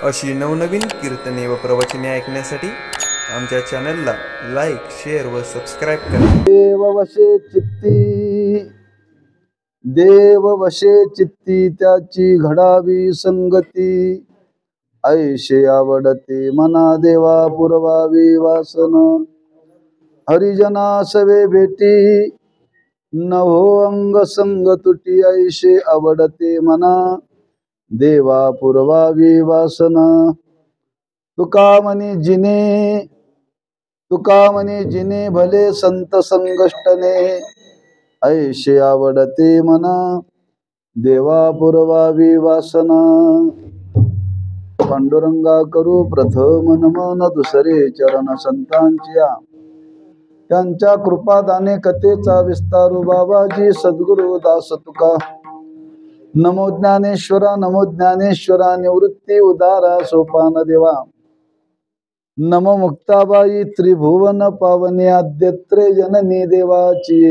अशी नवनवीन कीर्तने व प्रवचने ऐकण्यासाठी आमच्या चॅनलला लाईक, शेअर व सबस्क्राईब करा. देव वशे चित्ती त्याची घडावी संगती. ऐशे आवडते मना देवा पुरवावी वासन. हरिजना सवे भेटी नभो अंग संग तुटी. ऐशे आवडते मना देवा पुरवावी वासना. तुका म्हणे जिने भले संत संगष्टने. ऐशे आवडते मना देवा पुरवावी वासना. पांडुरंगा करू प्रथम नमन दुसरे चरण संतांच्या. त्यांच्या कृपादाने कथेचा विस्तारू बाबाजी सद्गुरु दास तुका. नमो ज्ञानेश्वरा नमो ज्ञानेश्वरा निवृत्ती उदारा सोपान देवा. नमो मुक्ताबाई त्रिभुवन पावनी आद्यत्रे जननी देवाची.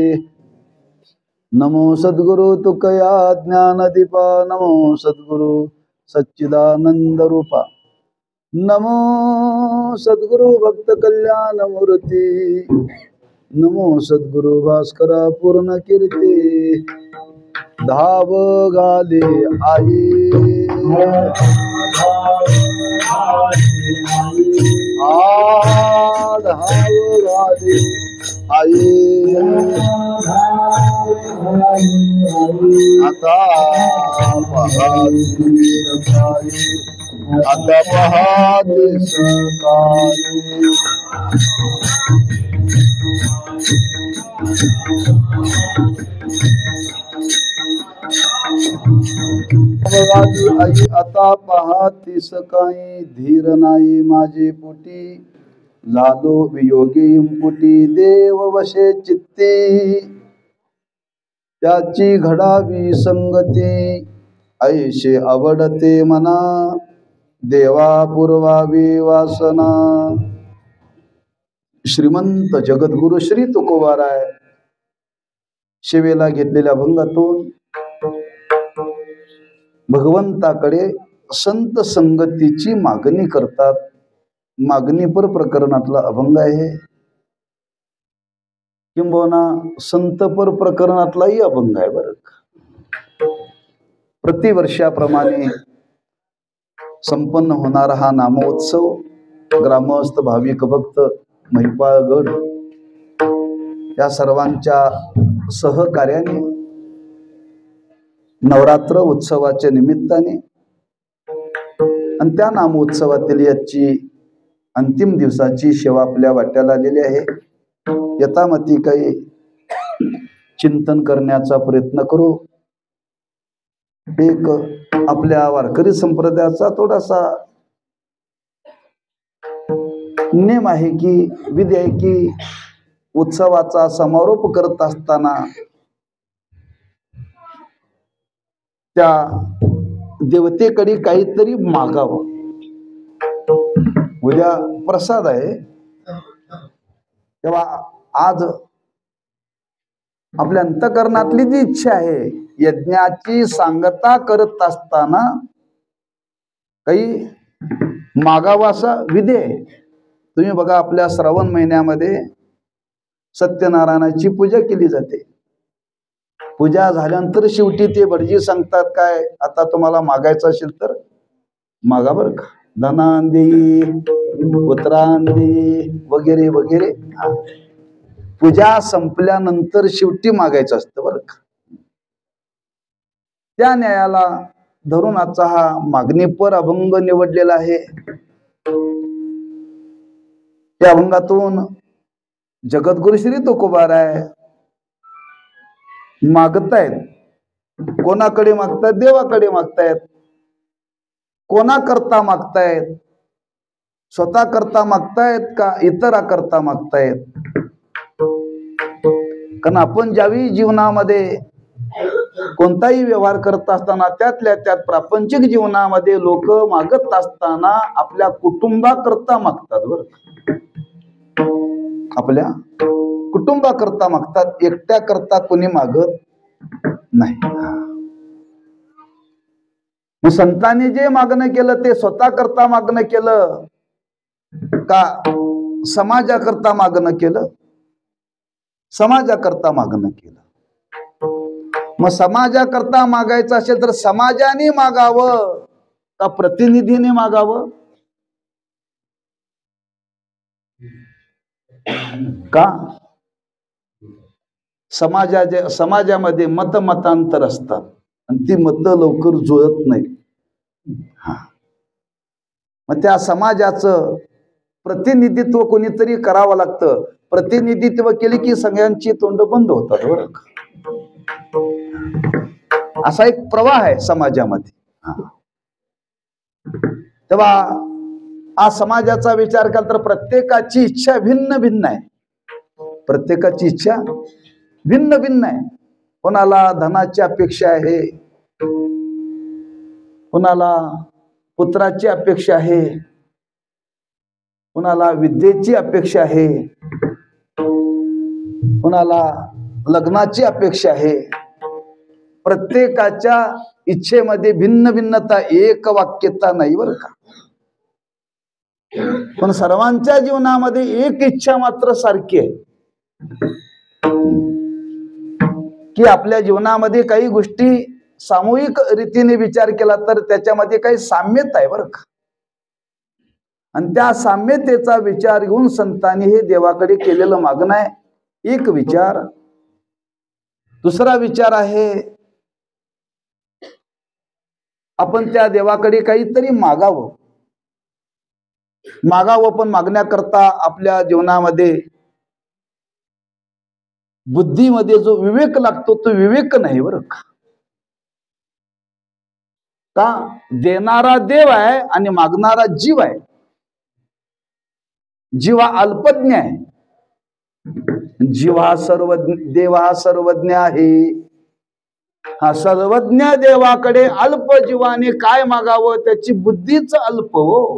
नमो सद्गुरु तुकया ज्ञानदीपा. नमो सद्गुरु सच्चिदानंद रूपा. नमो सद्गुरु भक्त कल्याण मूर्ती. नमो सद्गुरु भास्करा पूर्ण कीर्ती. धाव गाले आई धाव गाले आई. आता पहाते सकाळी. आई आता पहाती सकाळी. धीर नाही माझे पोटी झालो वियोगी पुटी. देव वशे चित्ती त्याची घडावी संगती. ऐशे आवडते मना देवा पुरवावी वासना. श्रीमंत जगद्गुरु श्री तुकोबाराय शिवेला घेतलेल्या अभंगातून भगवंताकडे संत संगतीची मागणी करतात. मागणीपर प्रकरणातला अभंग आहे, किंबहुना संतपर प्रकरणातलाही अभंग आहे. बरं, प्रतिवर्षाप्रमाणे संपन्न होणारा हा नामोत्सव ग्रामस्थ भाविक भक्त महिपाळगड या सर्वांच्या सहकार्याने नवरात्र उत्सवाच्या निमित्ताने आणि त्या नामोत्सवातील याची अंतिम दिवसाची सेवा आपल्या वाट्याला आलेली आहे. यथामती काही चिंतन करण्याचा प्रयत्न करू. एक आपल्या वारकरी संप्रदायाचा थोडासा नेम आहे की विधी आहे की उत्सवाचा समारोप करत असताना त्या देवतेकडे काहीतरी मागावं. उद्या प्रसाद आहे, तेव्हा आज आपल्या अंतःकरणातली जी इच्छा आहे यज्ञाची सांगता करत असताना काही मागावा असा विधी आहे. तुम्ही बघा, आपल्या श्रावण महिन्यामध्ये सत्यनारायणाची पूजा केली जाते. पूजा झाल्यानंतर शेवटी ते भटजी सांगतात, काय आता तुम्हाला मागायचं असेल तर मागा बरं का. धनांदी पुत्रांदी वगैरे वगैरे. पूजा संपल्यानंतर शेवटी मागायचं असतं बरं का. त्या न्यायाला धरून आजचा हा मागणीपर अभंग निवडलेला आहे. त्या अभंगातून जगद्गुरु श्री तुकोबाराय मागतायत. कोणाकडे मागतायत? देवाकडे मागतायत. कोणाकरता मागतायत? स्वतः करता मागतायत का इतरा करता मागतायत? कारण आपण ज्यावेळी जीवनामध्ये कोणताही व्यवहार करत असताना त्यातल्या त्यात प्रापंचिक जीवनामध्ये लोक मागत असताना आपल्या कुटुंबाकरता मागतात. बरं, आपल्या कुटुंबाकरता मागतात, एकट्या करता कोणी मागत नाही. संतांनी जे मागणं केलं ते स्वतः करता मागणं केलं का समाजाकरता मागणं केलं? समाजाकरता मागणं केलं। मग समाजाकरता मागायचं असेल तर समाजाने मागावं का प्रतिनिधीने मागावं? का समाजामध्ये मतांतर असतात आणि ती मत लवकर जुळत नाही। मग त्या समाजाचं प्रतिनिधित्व कोणीतरी करावं लागतं। प्रतिनिधित्व केले की सगळ्यांची तोंड बंद होतात बरं का। असा एक प्रवाह आहे समाजामध्ये। तेव्हा आज समाजाचा विचार केला तर प्रत्येकाची इच्छा भिन्न भिन्न आहे। प्रत्येकाची इच्छा भिन्न भिन्न आहे। कोणाला धनाची अपेक्षा आहे, कोणाला पुत्राची अपेक्षा आहे, कोणाला विद्येची अपेक्षा आहे, कोणाला लग्नाची अपेक्षा आहे। प्रत्येकाच्या इच्छेमध्ये भिन्न भिन्नता, एक वाक्यता नाही बरं का। पण सर्वांच्या जीवनामध्ये एक इच्छा मात्र सारखी आहे की आपल्या जीवनामध्ये काही गोष्टी सामूहिक रीतीने विचार केला तर त्याच्यामध्ये काही साम्यता आहे बरं का। आणि त्या साम्यतेचा विचार घेऊन संतांनी हे देवाकडे केलेलं मागणं आहे। एक विचार। दुसरा विचार आहे आपण त्या देवाकडे काहीतरी मागावं। पण मागण्याकरता आपल्या जीवनामध्ये बुद्धीमध्ये जो विवेक लागतो तो विवेक नाही बरं का। देणारा देव आहे आणि मागणारा जीव आहे। जीव हा अल्पज्ञ आहे, जीव हा सर्वज्ञ, देव हा सर्वज्ञ आहे। हा सर्वज्ञ देवाकडे अल्प जीवाने काय मागावं? त्याची बुद्धीच अल्प हो,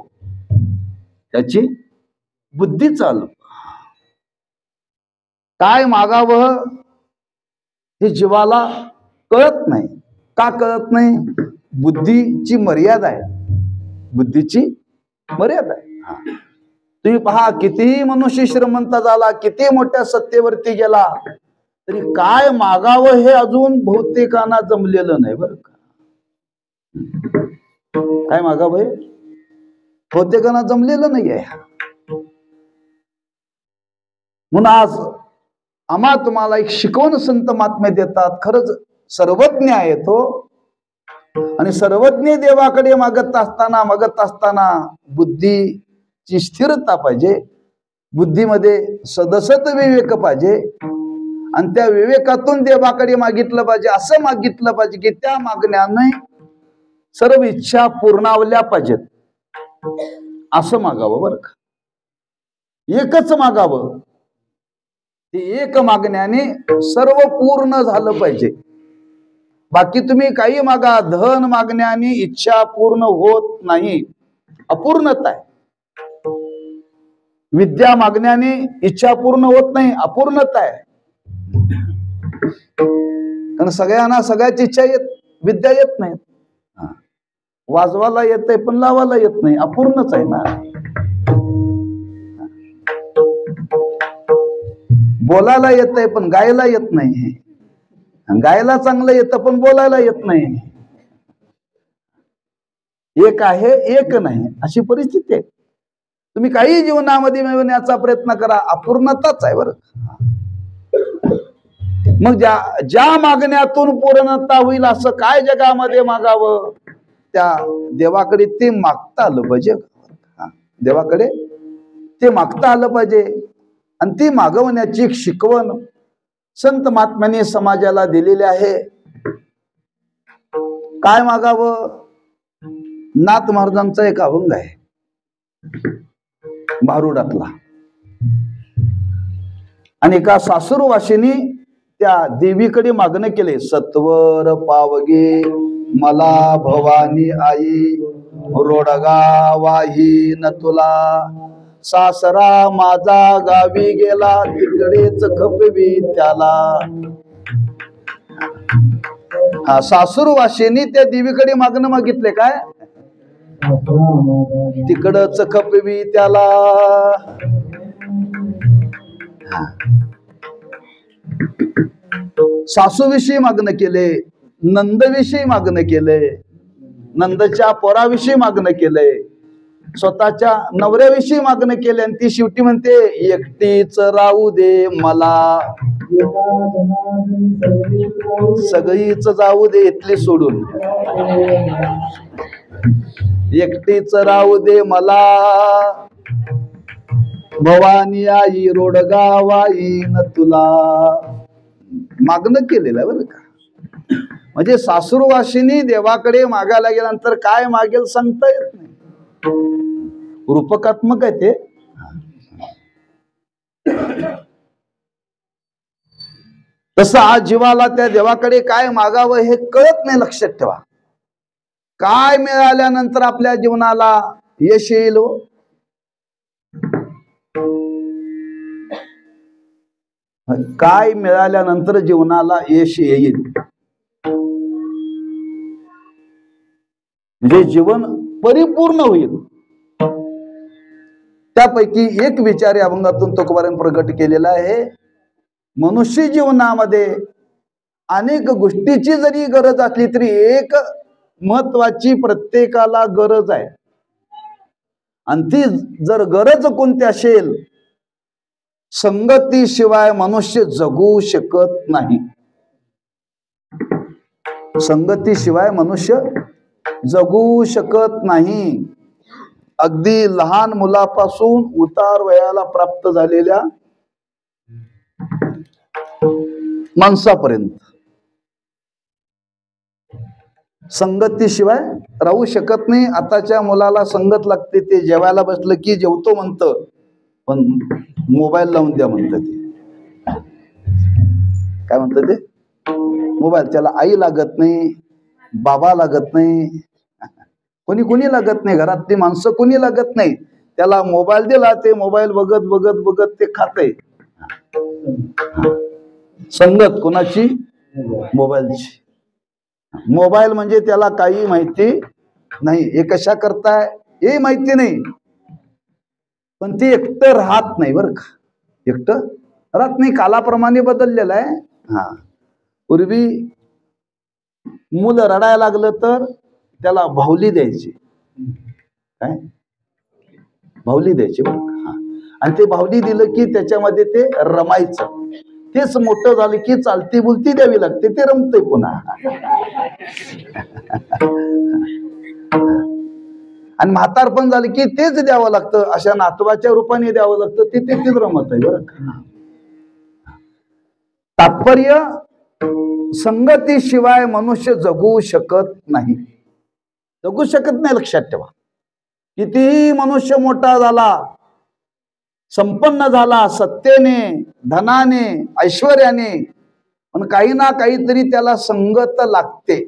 त्याची बुद्धीच अल्प। काय मागावं हे जीवाला कळत नाही। का कळत नाही? बुद्धीची मर्यादा आहे, बुद्धीची मर्यादा आहे। तुम्ही पहा, कितीही मनुष्य श्रीमंत झाला, किती मोठ्या सत्तेवरती गेला तरी काय मागावं हे अजून बहुतेकांना जमलेलं नाही बरं का। काय मागावं हे बहुतेकांना जमलेलं नाही आहे। म्हणून आज आम्हा तुम्हाला एक शिकवण संत महात्मे देतात। खरंच सर्वज्ञ आहे तो, आणि सर्वज्ञ देवाकडे मागत असताना बुद्धीची स्थिरता पाहिजे, बुद्धीमध्ये सदसत विवेक पाहिजे, आणि त्या विवेकातून देवाकडे मागितलं पाहिजे। असं मागितलं पाहिजे की त्या मागण्याने सर्व इच्छा पूर्णावल्या पाहिजेत, असं मागावं बरं का। एकच मागावं, ते एक मागण्याने सर्व पूर्ण झालं पाहिजे। बाकी तुम्ही काही मागा, धन मागण्याने इच्छा पूर्ण होत नाही, अपूर्णता आहे। विद्या मागण्याने इच्छा पूर्ण होत नाही, अपूर्णता आहे। कारण सगळ्यांना सगळ्याची इच्छा विद्या येत नाही। वाजवायला येत आहे पण लावायला येत नाही, अपूर्णच आहे ना। बोलायला येत आहे पण गायला येत नाही, गायला चांगलं येतं पण बोलायला येत नाही। एक आहे एक नाही, अशी परिस्थिती आहे। तुम्ही काही जीवनामध्ये मिळवण्याचा प्रयत्न करा, अपूर्णताच आहे बरं। मग ज्या मागण्यातून पूर्णता होईल असं काय जगामध्ये मागावं? त्या देवाकडे ते मागता आलं पाहिजे, देवाकडे ते मागता आलं पाहिजे। आणि ती मागवण्याची एक शिकवण संत महात्म्याने समाजाला दिलेली आहे। काय मागावं? नाथ महाराजांचा एक अभंग आहे भारुडातला, आणि एका सासूरवाशिनी त्या देवीकडे मागणं केले। सत्वर पावगे मला भवानी आई, रोडगा वाहीन तुला, सासरा माझा गावी गेला, तिकडेच खपवी त्याला। सासूरवाशिनी त्या देवीकडे मागणं मागितले काय, तिकडच खपवी त्याला. सासूविषयी मागणं केले, नंदविषयी मागणं केले, नंदच्या पोराविषयी मागणं केलंय, स्वतःच्या नवऱ्याविषयी मागणं केले. आणि ती शेवटी म्हणते एकटीच राहू दे मला, सगळीच जाऊ दे इथली सोडून, एकटीच राहू दे मला, भवानी आई रोडगावाईन तुला. मागणं केलेलं बरं का. म्हणजे सासूरवाशिनी देवाकडे मागायला गेल्यानंतर काय मागेल सांगता येत नाही, रूपकात्मक आहे ते. तसं आज जीवाला त्या देवाकडे काय मागावं हे कळत नाही. लक्षात ठेवा, काय मिळाल्यानंतर आपल्या जीवनाला यश येईल, काय मिळाल्यानंतर जीवनाला यश येईल, म्हणजे जीवन परिपूर्ण होईल. त्यापैकी एक विचार या अभंगातून तुकोबारांनी प्रगट केलेला आहे. मनुष्य जीवनामध्ये अनेक गोष्टीची जरी गरज असली तरी एक महत्वाची प्रत्येकाला गरज आहे, आणि ती जर गरज कोणती असेल, संगतीशिवाय मनुष्य जगू शकत नाही. संगतीशिवाय मनुष्य जगू शकत नाही. अगदी लहान मुलापासून उतार वयाला प्राप्त झालेल्या माणसापर्यंत संगतीशिवाय राहू शकत नाही. आताच्या मुलाला संगत लागते, ते जेवायला बसलं की जेवतो म्हणतं, पण मोबाईल लावून द्या म्हणतं. ते काय म्हणतं, ते मोबाईल. त्याला आई लागत नाही, बाबा लागत नाही, कोणी लागत नाही, घरातली माणसं कोणी लागत नाही. त्याला मोबाईल दिला, ते मोबाईल बघत बघत बघत ते खातंय. संगत कोणाची, मोबाईलची. मोबाईल म्हणजे त्याला काही माहिती नाही, हे कशा करताय हे माहिती नाही, पण ते एकटं राहत नाही बरं का, एकटं राहत नाही. कालाप्रमाणे बदललेलं आहे. पूर्वी मुलं रडायला लागलं तर त्याला भावली द्यायची, काय भावली द्यायची बरं का. आणि ते भावली दिलं की त्याच्यामध्ये ते रमायचं. तेच मोठं झालं की चालती बोलती द्यावी लागते, ते रमतंय पुन्हा. आणि म्हातारपण झालं की तेच द्यावं लागतं, अशा नातवाच्या रूपाने द्यावं लागतं, ते तेच रमत आहे बरं का. तात्पर्य, संगतीशिवाय मनुष्य जगू शकत नाही, जगू शकत नाही. लक्षात ठेवा, कितीही मनुष्य मोठा झाला, संपन्न झाला, सत्तेने, धनाने, ऐश्वर्याने, पण काही ना काहीतरी त्याला संगत लागते.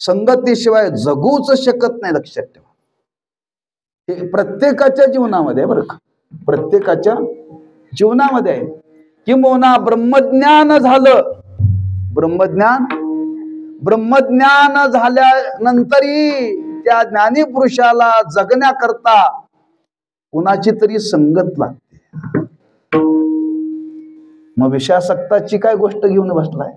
संगतीशिवाय जगूच शकत नाही. लक्षात ठेवा, हे प्रत्येकाच्या जीवनामध्ये बरं का, प्रत्येकाच्या जीवनामध्ये आहे. किंबहुना ब्रह्मज्ञान झालं, ब्रह्मज्ञान झाल्यानंतरही त्या ज्ञानी पुरुषाला जगण्याकरता कुणाची तरी संगत लागते. मग विषयासक्ताची काय गोष्ट घेऊन बसलाय.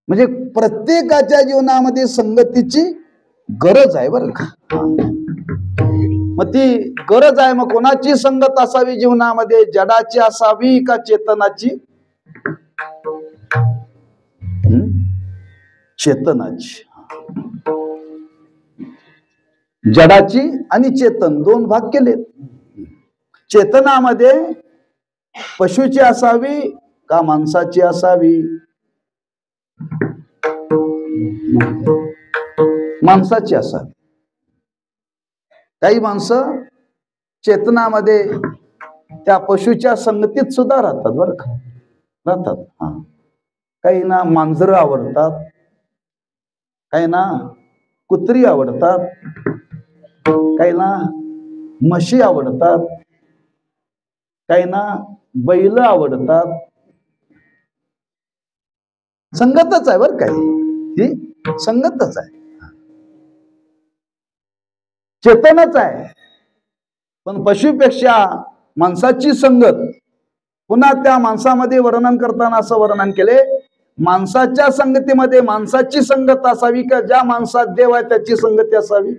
म्हणजे प्रत्येकाच्या जीवनामध्ये संगतीची गरज आहे बरं का. मग ती गरज आहे. मग कोणाची संगत असावी जीवनामध्ये, जडाची असावी का चेतनाची? चेतनाची. जडाची आणि चेतन दोन भाग केले. चेतनामध्ये पशुची असावी का माणसाची असावी? माणसाची असावी. काही माणसं चेतनामध्ये त्या पशुच्या संगतीत सुद्धा राहतात बरं का, राहतात. काही ना मांजरं आवडतात, काही ना कुत्री आवडतात, काही ना म्हशी आवडतात, काही ना बैल आवडतात, संगतच आहे बरं काय, ही संगतच आहे, चेतनच आहे. पण पशुपेक्षा माणसाची संगत, पुन्हा त्या माणसामध्ये वर्णन करताना असं वर्णन केले, माणसाच्या संगतीमध्ये माणसाची संगत असावी का ज्या माणसात देव आहे त्याची संगती असावी.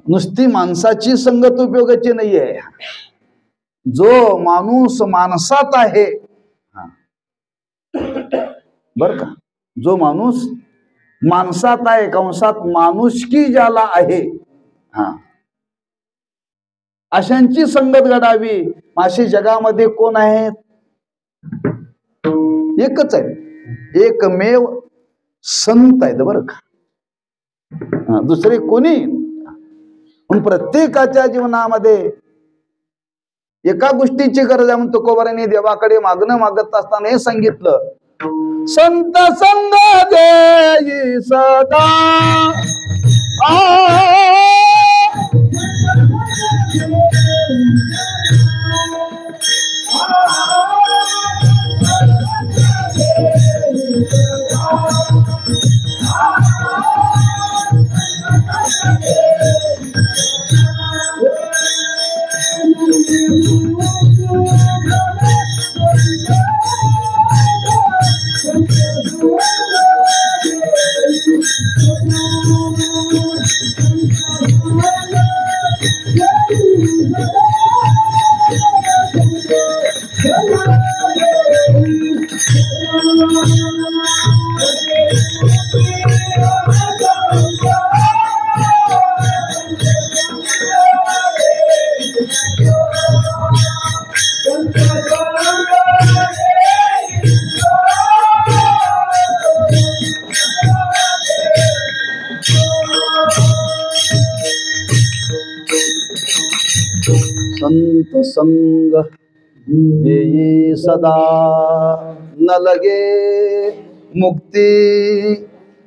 नुसती माणसाची संगत उपयोगाची नाहीये. जो माणूस माणसात आहे, बर का, जो माणूस माणसात आहे, कंसात माणुसकी ज्याला आहे, अशांची संगत घडावी. अशी जगामध्ये कोण आहेत? एकच आहे, एकमेव संत आहेत बरं का, दुसरे कोणी. पण प्रत्येकाच्या जीवनामध्ये एका गोष्टीची गरज आहे. म्हणून तुकोबारांनी देवाकडे मागणं मागत असताना हे सांगितलं, संत संग देई सदा संत संग देई सदा, न लगे मुक्ती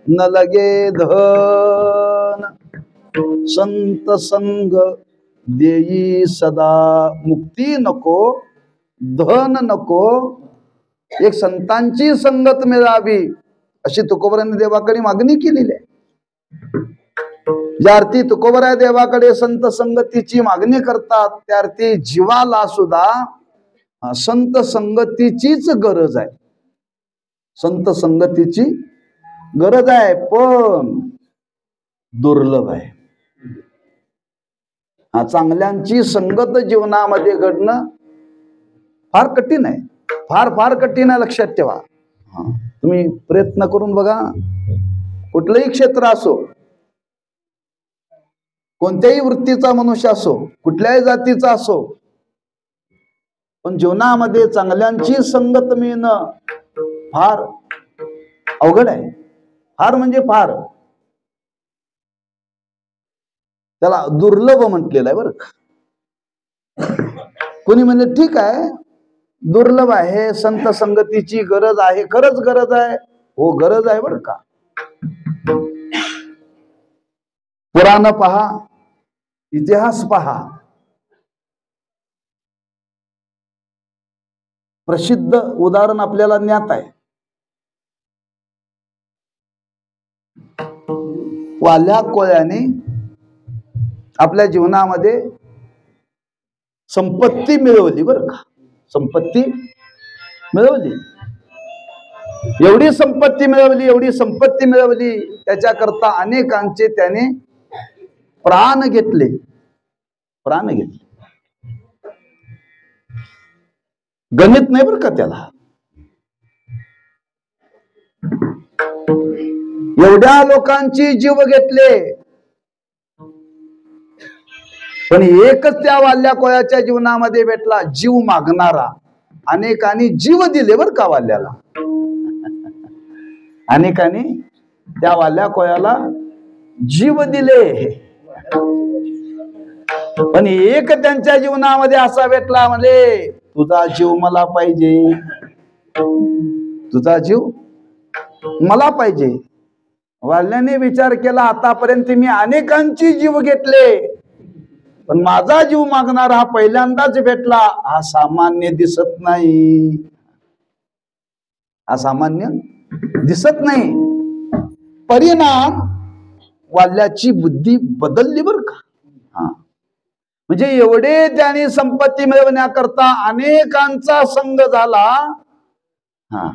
न लगे धन. संत संग देई सदा, मुक्ती नको, धन नको, एक संतांची संगत मिळावी अशी तुकोबारांनी देवाकडे मागणी केलेली आहे. ज्या अर्थी तुकोबाराय देवाकडे संत संगतीची मागणी करतात, त्या अर्थी जीवाला सुद्धा संत संगतीचीच गरज आहे. संत संगतीची गरज आहे, पण दुर्लभ आहे. चांगल्यांची संगत जीवनामध्ये घडणं फार कठीण आहे, फार फार कठीण आहे. लक्षात ठेवा. तुम्ही प्रयत्न करून बघा, कुठलंही क्षेत्र असो, कोणत्याही वृत्तीचा मनुष्य असो, कुठल्याही जातीचा असो, पण जीवनामध्ये चांगल्यांची संगत मिळणं फार अवघड आहे. फार म्हणजे फार. त्याला दुर्लभ म्हटलेलं आहे बरं का. कोणी म्हणजे ठीक आहे, दुर्लभ आहे, संत संगतीची गरज आहे. खरंच गरज आहे, हो गरज आहे बरं का. पुराण पहा, इतिहास पहा, प्रसिद्ध उदाहरण आपल्याला ज्ञात आहे. वाल्या कोळ्याने आपल्या जीवनामध्ये संपत्ती मिळवली बरं का. संपत्ती मिळवली, एवढी संपत्ती मिळवली, एवढी संपत्ती मिळवली, त्याच्याकरता अनेकांचे त्याने प्राण घेतले. प्राण घेतले, गणित नाही बरं का त्याला. एवढ्या लोकांची जीव घेतले, पण एकच त्या वाल्या कोळ्याच्या जीवनामध्ये भेटला, जीव मागणारा. अनेकांनी जीव दिले बरं का वाल्याला. अनेकांनी त्या वाल्या कोळ्याला जीव दिले, पण एक त्यांच्या जीवनामध्ये असा भेटला, म्हणजे तुझा जीव मला पाहिजे, तुझा जीव मला पाहिजे. वाल्याने विचार केला, आतापर्यंत मी अनेकांची जीव घेतले, पण माझा जीव मागणारा हा पहिल्यांदाच भेटला, हा सामान्य दिसत नाही, हा सामान्य दिसत नाही. परिणाम वाल्याची बुद्धी बदलली बर का. हा म्हणजे एवढे त्याने संपत्ती मिळवण्याकरता अनेकांचा संग झाला, हा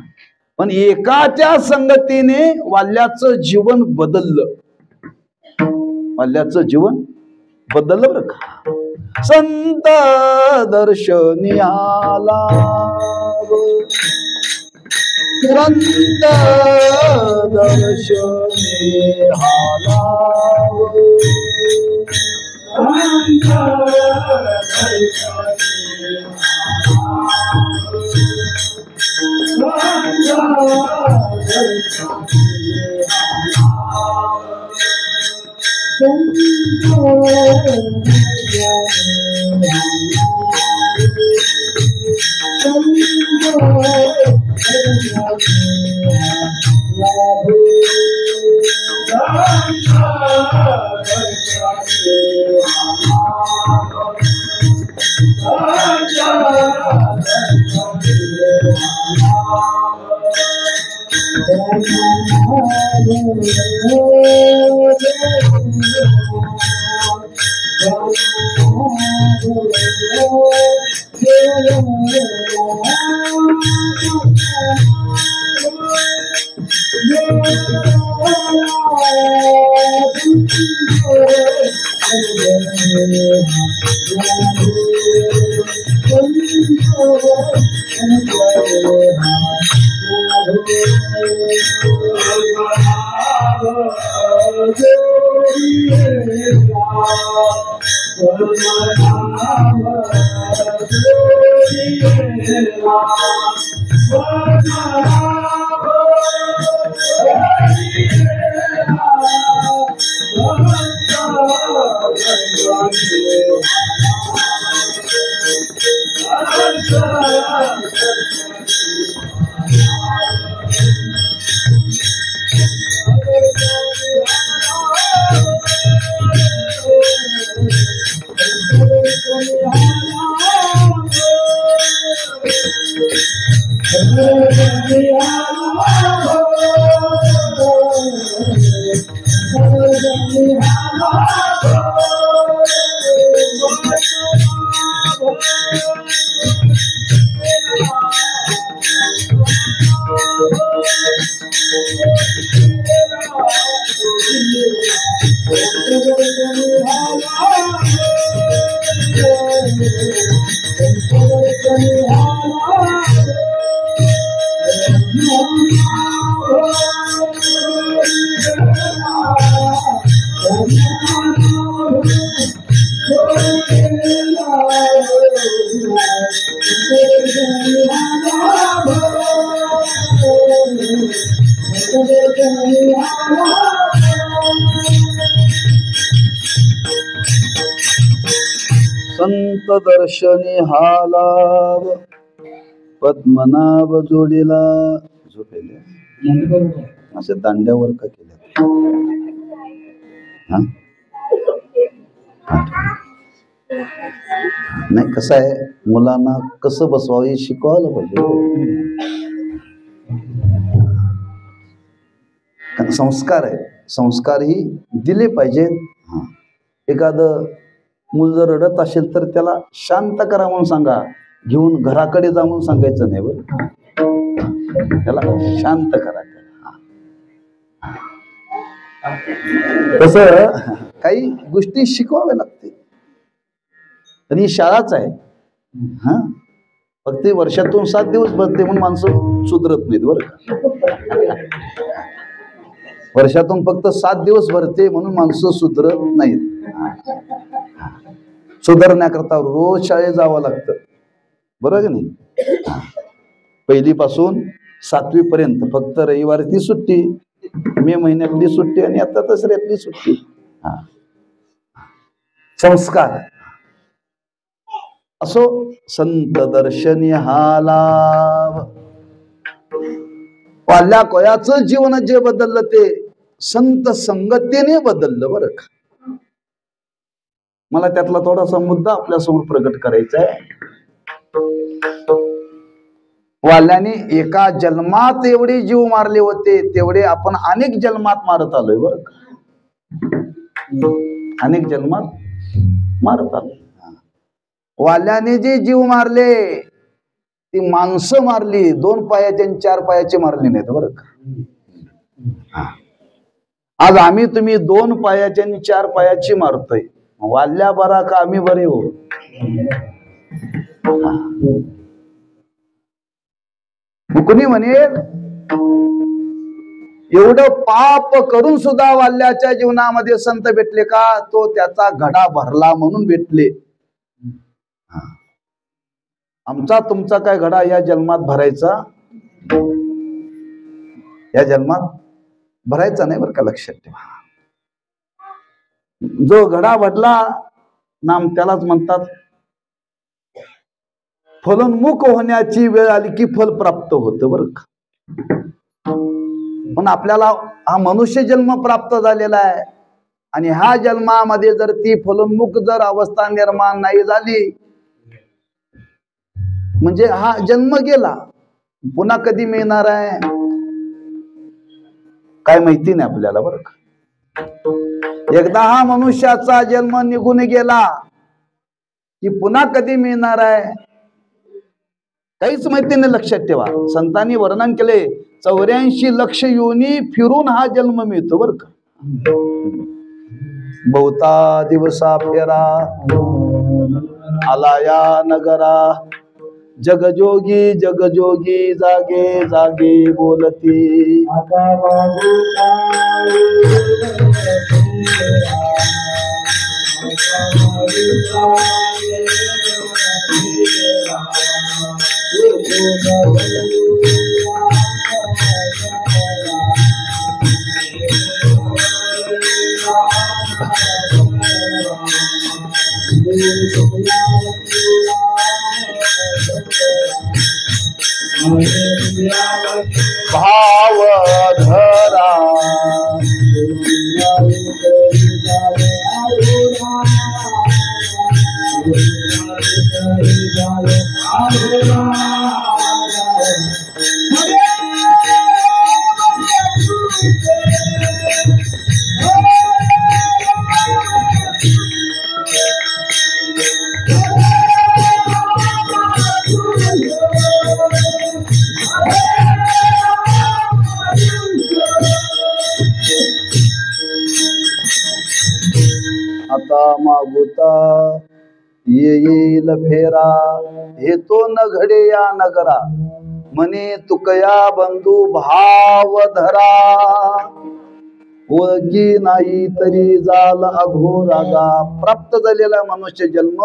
पण एकाच्या संगतीने वाल्याचं जीवन बदललं, वाल्याचं जीवन बदललं बर का. संत दर्शनी आला, संत दर्शनी आला, संत दर्शनी हालाव पद्मनाभ जोडीला. झोपेले असे दांड्यावर का केल्या. नाही कसं आहे, मुलांना कसं बसवावं हे शिकवायला पाहिजे. संस्कार आहे, संस्कार ही दिले पाहिजेत. एखादं मूल जर रडत असेल तर त्याला शांत करा म्हणून सांगा, घेऊन घराकडे जा म्हणून सांगायचं नाही बरं. त्याला शांत करा. तसं काही गोष्टी शिकवाव्या लागते. आणि ही शाळाच आहे. हा फक्त वर्षातून 7 दिवस भरते म्हणून माणसं सुधरत नाहीत बरं. वर्षातून फक्त 7 दिवस भरते म्हणून माणसं सुधरत नाहीत. सुधारण्याकरता रोज शाळेत जावं लागतं, बरोबर की नाही. 1ली पासून 7वी पर्यंत फक्त रविवारची सुट्टी, मे महिन्यातली सुट्टी आणि आता दसऱ्यातली सुट्टी. संस्कार असो. संत दर्शनी हालाव. वाल्या कोयाचं जीवन जे बदललं ते संत संगतीने बदललं बरं का. मला त्यातला थोडासा मुद्दा आपल्या समोर प्रकट करायचा आहे. वाल्याने एका जन्मात एवढे जीव मारले होते, तेवढे आपण अनेक जन्मात मारत आलोय बरं का. अनेक जन्मात मारत आलोय. वाल्याने जे जीव मारले ती माणसं मारली, 2 पायाचे आणि 4 पायाचे मारले नाहीत बरं का. आज आम्ही तुम्ही 2 पायाचे आणि 4 पायाची मारतोय. वाल्या बरा का आम्ही बरे हो. कुणी म्हणेल एवढं पाप करून सुद्धा वाल्याच्या जीवनामध्ये संत भेटले का? तो त्याचा घडा भरला म्हणून भेटले. आमचा तुमचा काय घडा या जन्मात भरायचा, या जन्मात भरायचा नाही बरं का, लक्षात ठेवा. जो घडा भरला नाम त्यालाच म्हणतात फलोन्मुख होण्याची वेळ आली की फल प्राप्त होतं बरं का. पण आपल्याला हा मनुष्य जन्म प्राप्त झालेला आहे आणि ह्या जन्मामध्ये जर ती फलोन्मुख जर अवस्था निर्माण नाही झाली म्हणजे हा जन्म गेला. पुन्हा कधी मिळणार आहे काय माहिती नाही आपल्याला बरं का. एकदा हा मनुष्याचा जन्म निघून गेला की पुन्हा कधी मिळणार आहे काहीच माहिती नाही. लक्षात ठेवा, संतांनी वर्णन केले 84 लक्ष योनी फिरून हा जन्म मिळतो बरं का. बहुता दिवसा फेरा आला या नगरा, जगजोगी जगजोगी जागे जागे बोलती. भाव धरा आता मागुता येईल फेरा, हे तो न घडे या नगरा, म्हणे तुकया बंधू भाव धरा. ओळखी नाही तरी जाल अघोरागा. प्राप्त झालेला मनुष्य जन्म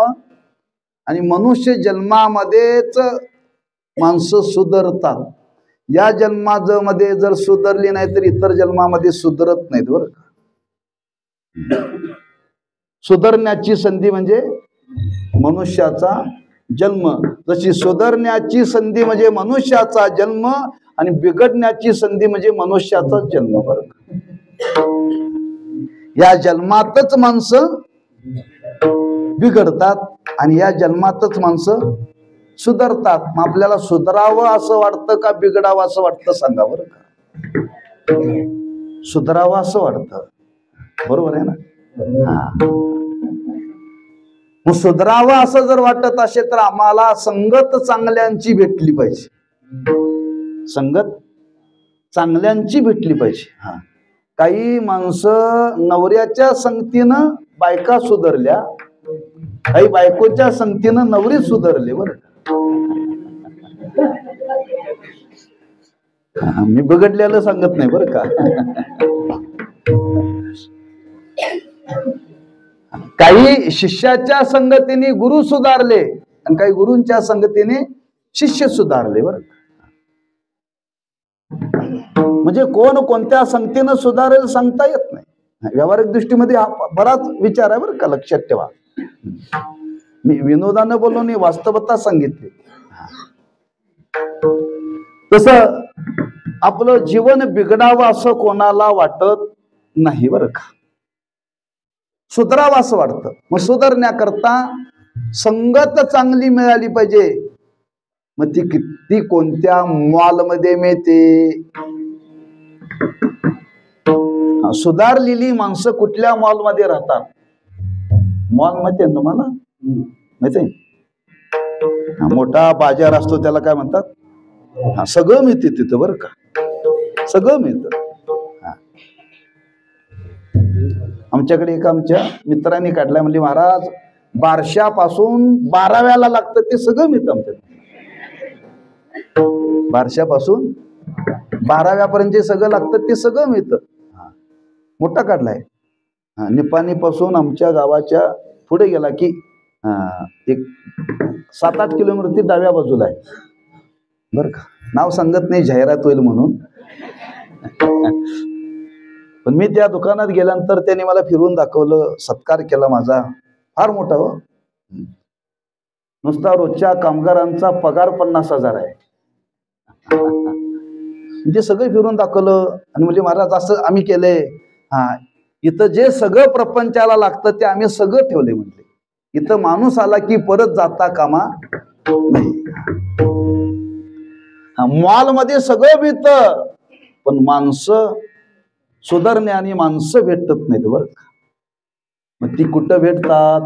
आणि मनुष्य जन्मामध्येच माणसं सुधरतात. या जन्मामध्ये जर सुधरली नाही तर इतर जन्मामध्ये सुधरत नाहीत बरं का. सुधारण्याची संधी म्हणजे मनुष्याचा जन्म. जशी सुधारण्याची संधी म्हणजे मनुष्याचा जन्म आणि बिघडण्याची संधी म्हणजे मनुष्याचा जन्म बरं का. या जन्मातच माणसं बिघडतात आणि या जन्मातच माणसं सुधारतात. मग आपल्याला सुधारावं असं वाटतं का बिघडावं असं वाटतं सांगा बरं का. सुधारावं असं वाटतं, बरोबर आहे ना. मग सुधारावं असं जर वाटत असेल तर आम्हाला संगत चांगल्यांची भेटली पाहिजे. संगत चांगल्यांची भेटली पाहिजे. काही माणसं नवऱ्याच्या संगतीनं बायका सुधारल्या, काही बायकोच्या संगतीनं नवरी सुधारले बरं. मी बिघडलेलं सांगत नाही बरं का. काही शिष्याच्या संगतीने गुरु सुधारले आणि काही गुरूंच्या संगतीने शिष्य सुधारले बरं. म्हणजे कोण कोणत्या संगतीनं सुधारेल सांगता येत नाही. व्यावहारिक दृष्टीमध्ये हा बराच विचार आहे बरं का, लक्षात ठेवा. मी विनोदानं बोललो नाही, वास्तवता सांगितली. तसं आपलं जीवन बिघडावं असं कोणाला वाटत नाही बरं का. सुधारावं असं वाटतं. मग सुधारण्याकरता संगत चांगली मिळाली पाहिजे. मग ती किती कोणत्या मॉलमध्ये मिळते? सुधारलेली माणसं कुठल्या मॉलमध्ये राहतात? मॉल माहिती आहे तुम्हाला? माहिती आहे? मोठा बाजार असतो त्याला काय म्हणतात? सगळं मिळते तिथं बरं का, सगळं मिळतं. आमच्याकडे एका आमच्या मित्रांनी काढलाय, म्हणजे महाराज बारशापासून 12व्याला लागतं ते सगळं मिळतं आमच्याकडे. बारशापासून 12व्यापर्यंत सगळं लागतं ते सगळं मिळतं. मोठा काढलाय. निपाणी पासून आमच्या गावाच्या पुढे गेला की एक 7-8 किलोमीटर ती डाव्या बाजूला आहे बर का. नाव सांगत नाही, जाहिरात होईल म्हणून. पण मी त्या दुकानात गेल्यानंतर त्याने मला फिरवून दाखवलं, सत्कार केला माझा फार मोठा. हो, नुसता रोजच्या कामगारांचा पगार 50,000 आहे. ते सगळं फिरून दाखवलं आणि म्हणजे महाराज असं आम्ही केलंय. इथं जे सगळं प्रपंचाला लागतं ते आम्ही सगळं ठेवले. म्हटले इथं माणूस आला की परत जाता कामा नाही. मॉल मध्ये सगळं मिळतं, पण माणसं सुधारणे आणि माणसं भेटत नाहीत बरं का. मग ती कुठं भेटतात?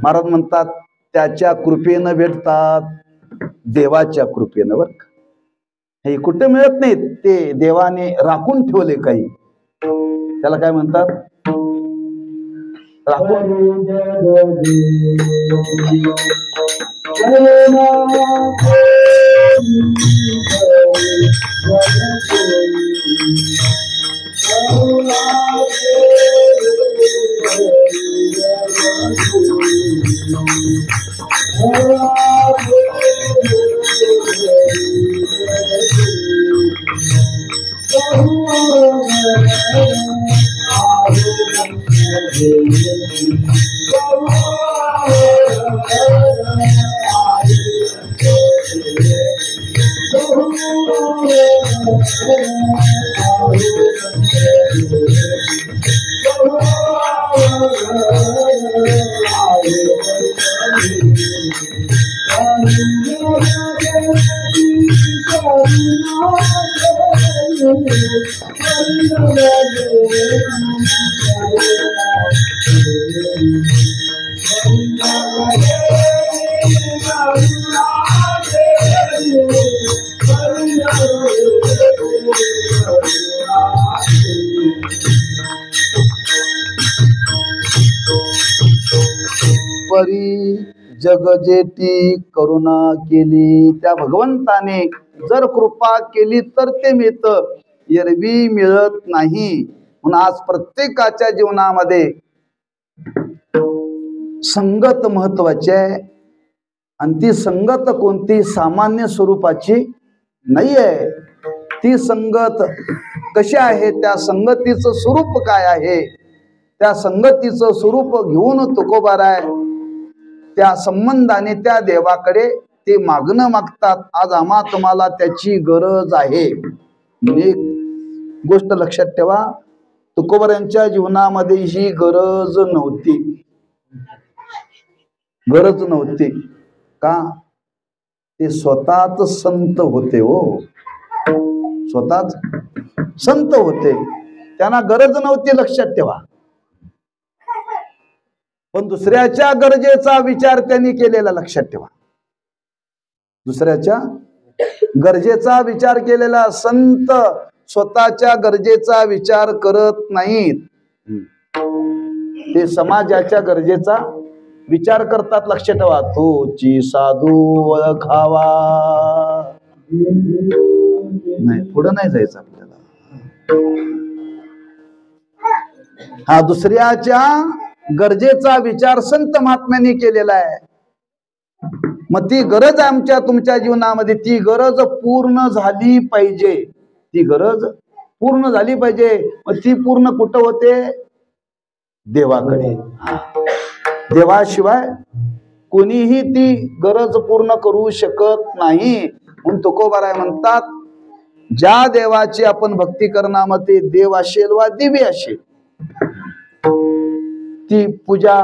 महाराज म्हणतात त्याच्या कृपेनं भेटतात, देवाच्या कृपेनं बरं का. हे कुठे मिळत नाहीत, ते देवाने राखून ठेवले काही. त्याला काय म्हणतात? राखून. परी जगजेटी करुणा केली, त्या भगवंताने जर कृपा केली तर ते मिळतं, एरवी मिळत नाही. म्हणून आज प्रत्येकाच्या जीवनामध्ये संगत महत्वाची आहे. आणि ती संगत कोणती सामान्य स्वरूपाची नाही आहे. ती संगत कशी आहे, त्या संगतीचं स्वरूप काय आहे, त्या संगतीचं स्वरूप घेऊन तुकोबाराय त्या संबंधाने त्या देवाकडे ते मागणं मागतात. आज आम्हा तुम्हाला त्याची गरज आहे. एक गोष्ट लक्षात ठेवा, तुकोबारांच्या जीवनामध्ये ही गरज नव्हती. गरज नव्हती का? ते स्वतःच संत होते. हो, स्वतःच संत होते, त्यांना गरज नव्हती, लक्षात ठेवा. पण दुसऱ्याच्या गरजेचा विचार त्यांनी केलेला, लक्षात ठेवा. दुसऱ्याच्या गरजेचा विचार केलेला संत स्वतःच्या गरजेचा विचार करत नाहीत. ते समाजाच्या गरजेचा विचार करतात, लक्षात ठेवा. तोची साधू ओळखावा. नाही, पुढे नाही जायचं आपल्याला. हा दुसऱ्याच्या गरजेचा विचार संत महात्म्यांनी केलेला आहे. मग ती गरज आमच्या तुमच्या जीवनामध्ये, ती गरज पूर्ण झाली पाहिजे. ती गरज पूर्ण झाली पाहिजे. मग ती पूर्ण कुठं होते? देवाकडे. देवाशिवाय कोणीही ती गरज पूर्ण करू शकत नाही. म्हणून तुकोबाराय म्हणतात, ज्या देवाची आपण भक्ती करणार, मग ते देव असेल वा दिव्य असेल, ती पूजा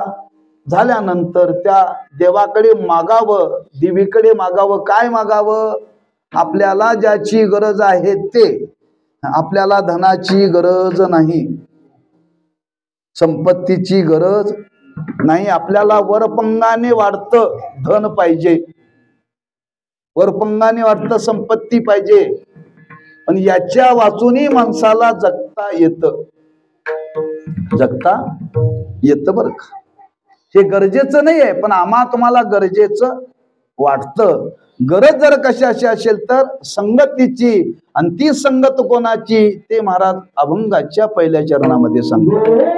झाल्यानंतर त्या देवाकडे मागावं, देवीकडे मागावं. काय मागावं? आपल्याला ज्याची गरज आहे ते. आपल्याला धनाची गरज नाही, संपत्तीची गरज नाही. आपल्याला वरपंगाने वाढतं धन पाहिजे, वरपंगाने वाढतं संपत्ती पाहिजे. पण याच्या वाचूनही माणसाला जगता येतं, जगता येतं बरं का. हे गरजेचं नाही आहे, पण आम्हा तुम्हाला गरजेचं वाटतं. गरज जर कशाची असेल तर संगतीची. आणि ती संगत कोणाची ते महाराज अभंगाच्या पहिल्या चरणामध्ये सांगतात.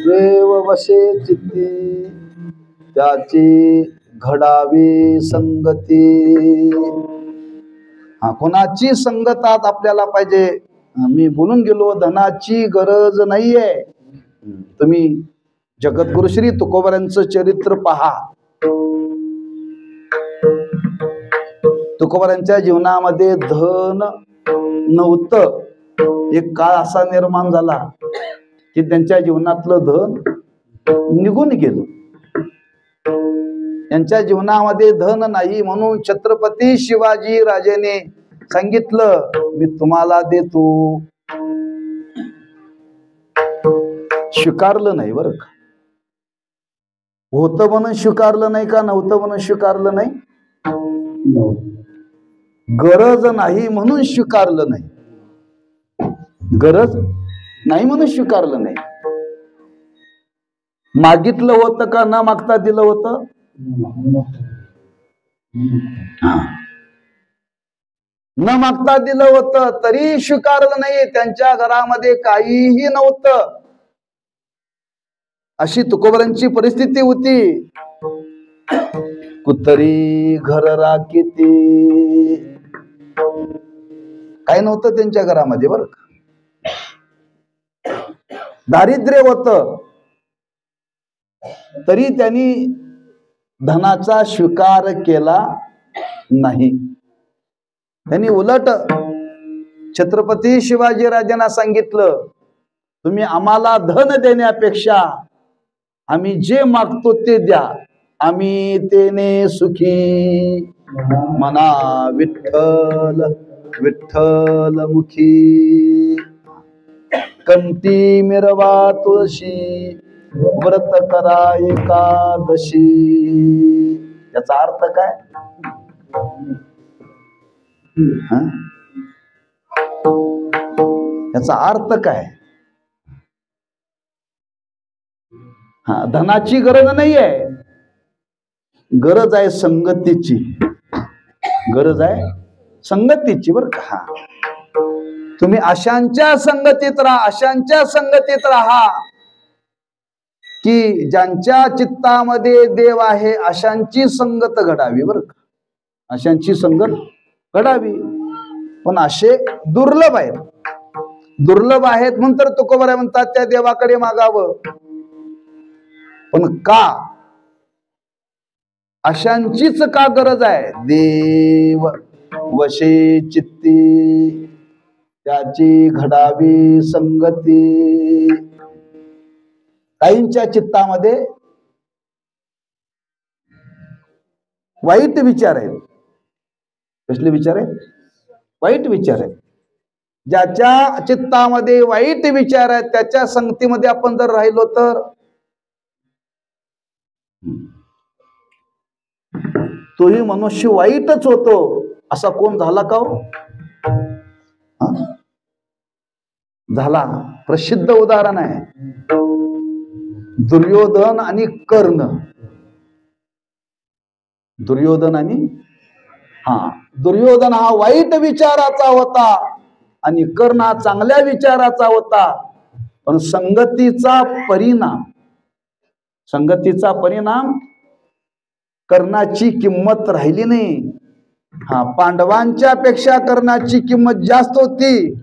देव वशे चित्ती त्याची घडावी संगती. हा, कोणाची संगतात आपल्याला पाहिजे. मी बोलून गेलो, धनाची गरज नाहीये. तुम्ही जगद्गुरु श्री तुकोबारांचं चरित्र पहा. तुकोबारांच्या जीवनामध्ये धन नव्हतं. एक काळ असा निर्माण झाला की त्यांच्या जीवनातलं धन निघून गेलं. त्यांच्या जीवनामध्ये धन नाही म्हणून छत्रपती शिवाजी राजेने सांगितलं, मी तुम्हाला देतो. स्वीकारलं नाही बरं का. होतं म्हणून स्वीकारलं नाही का नव्हतं म्हणून स्वीकारलं नाही? गरज नाही म्हणून स्वीकारलं नाही. गरज नाही म्हणून स्वीकारलं नाही. मागितलं होतं का न मागता दिलं होतं? न मागता दिलं होतं तरी स्वीकारलं नाही. त्यांच्या घरामध्ये काहीही नव्हतं. अशी तुकोबारांची परिस्थिती होती. कुतरी घर राखीती, काय नव्हतं त्यांच्या घरामध्ये बरं का. दारिद्र्य होतं तरी त्यांनी धनाचा स्वीकार केला नाही. त्यांनी उलट छत्रपती शिवाजी राजांना सांगितलं, तुम्ही आम्हाला धन देण्यापेक्षा आम्ही जे मागतो ते द्या, आम्ही तेने सुखी. मना विठ्ठल विठ्ठल मुखी, कंठी मिरवा तुळशी, व्रत करा एकादशी. याचा अर्थ काय? याचा अर्थ काय? हा, धनाची गरज नाहीये, गरज आहे संगतीची. गरज आहे संगतीची बरं का. तुम्ही अशांच्या संगतीत राहा, अशांच्या संगतीत राहा की ज्यांच्या चित्तामध्ये देव आहे अशांची संगत घडावी, बरं का, अशांची संगत घडावी. पण असे दुर्लभ आहेत, दुर्लभ आहेत म्हणून तर तुकोबराय म्हणतात त्या देवाकडे मागावं. पण का अशांचीच का गरज आहे? देव वशे चित्ती त्याची घडावी संगती. काहींच्या चित्तामध्ये वाईट विचार आहेत. कसले विचार आहेत? वाईट विचार आहेत. ज्याच्या चित्तामध्ये वाईट विचार आहेत त्याच्या संगतीमध्ये आपण जर राहिलो तर तोही मनुष्य वाईटच होतो. असा कोण झाला का हो? झाला. प्रसिद्ध उदाहरण आहे दुर्योधन आणि कर्ण. दुर्योधन आणि दुर्योधन हा वाईट विचाराचा होता आणि कर्ण हा चांगल्या विचाराचा होता. पण संगतीचा परिणाम कर्णाची किंमत राहिली नाही. पांडवांच्या पेक्षा कर्णाची किंमत जास्त होती.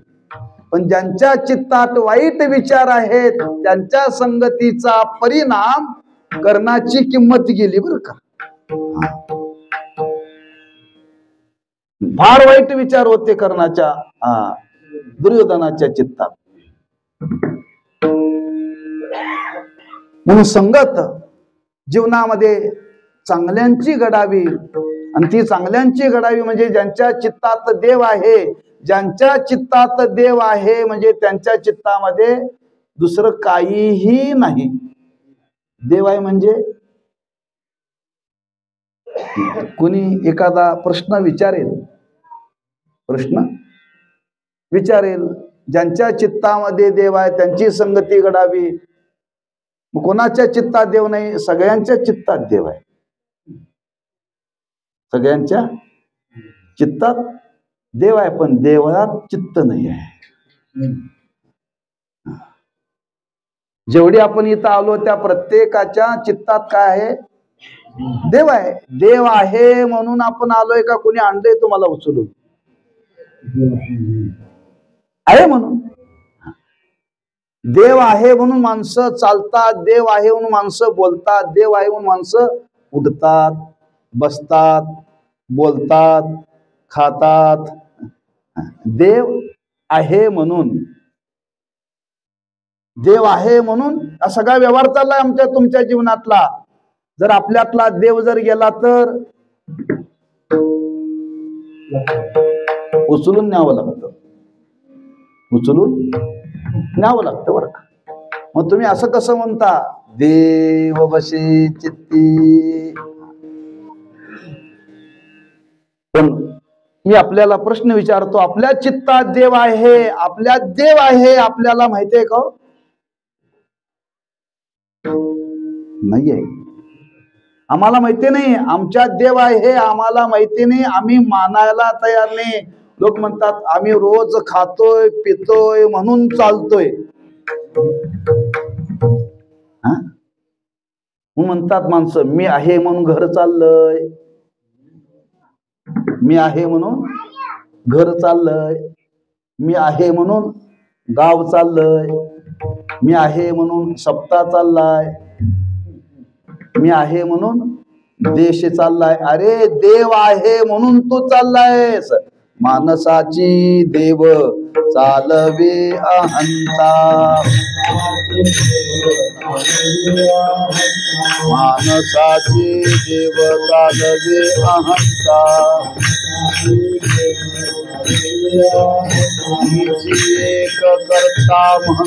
पण ज्यांच्या चित्तात वाईट विचार आहेत त्यांच्या संगतीचा परिणाम कर्णाची किंमत गेली, बरं का. फार वाईट विचार होते कर्णाच्या दुर्योधनाच्या चित्तात. म्हणून संगत जीवनामध्ये चांगल्यांची घडावी. आणि ती चांगल्यांची घडावी म्हणजे ज्यांच्या चित्तात देव आहे. ज्यांच्या चित्तात देव आहे म्हणजे त्यांच्या चित्तामध्ये दुसरं काहीही नाही. देव आहे म्हणजे कोणी एखादा प्रश्न विचारेल, ज्यांच्या चित्तामध्ये देव आहे त्यांची संगती घडावी. कोणाच्या चित्तात देव नाही? सगळ्यांच्या चित्तात देव आहे. सगळ्यांच्या चित्तात देव आहे पण देवात चित्त नाही आहे. जेवढी आपण इथं आलो त्या प्रत्येकाच्या चित्तात काय आहे? देव आहे. देव आहे म्हणून आपण आलोय का कोणी आणलंय तुम्हाला उचलून? आहे म्हणून. देव आहे म्हणून माणसं चालतात. देव आहे म्हणून माणसं बोलतात. देव आहे म्हणून माणसं उठतात, बसतात, बोलतात, खातात. देव आहे म्हणून हा सगळा व्यवहार चाललाय आमच्या तुमच्या जीवनातला. जर आपल्यातला देव जर गेला तर उचलून न्यावं लागतं, बरं का. मग तुम्ही असं कसं म्हणता देव वशे चित्ती? पण मी आपल्याला प्रश्न विचारतो, आपल्या चित्तात देव आहे, आपल्याला माहिती आहे का? नाहीये. आम्हाला माहिती नाही. आमच्यात देव आहे आम्हाला माहिती नाही. आम्ही मानायला तयार नाही. लोक म्हणतात आम्ही रोज खातोय पितोय म्हणून चालतोय. म्हणतात माणसं मी आहे म्हणून घर चाललंय, मी आहे म्हणून घर चाललंय, मी आहे म्हणून गाव चाललंय, मी आहे म्हणून सप्ताह चाललाय, मी आहे म्हणून देश चाललाय. अरे देव आहे म्हणून तू चाललायस. मानसाची देव चालवे अहंता, मानसाची देव चालवे अहंता. एक करता म्हणून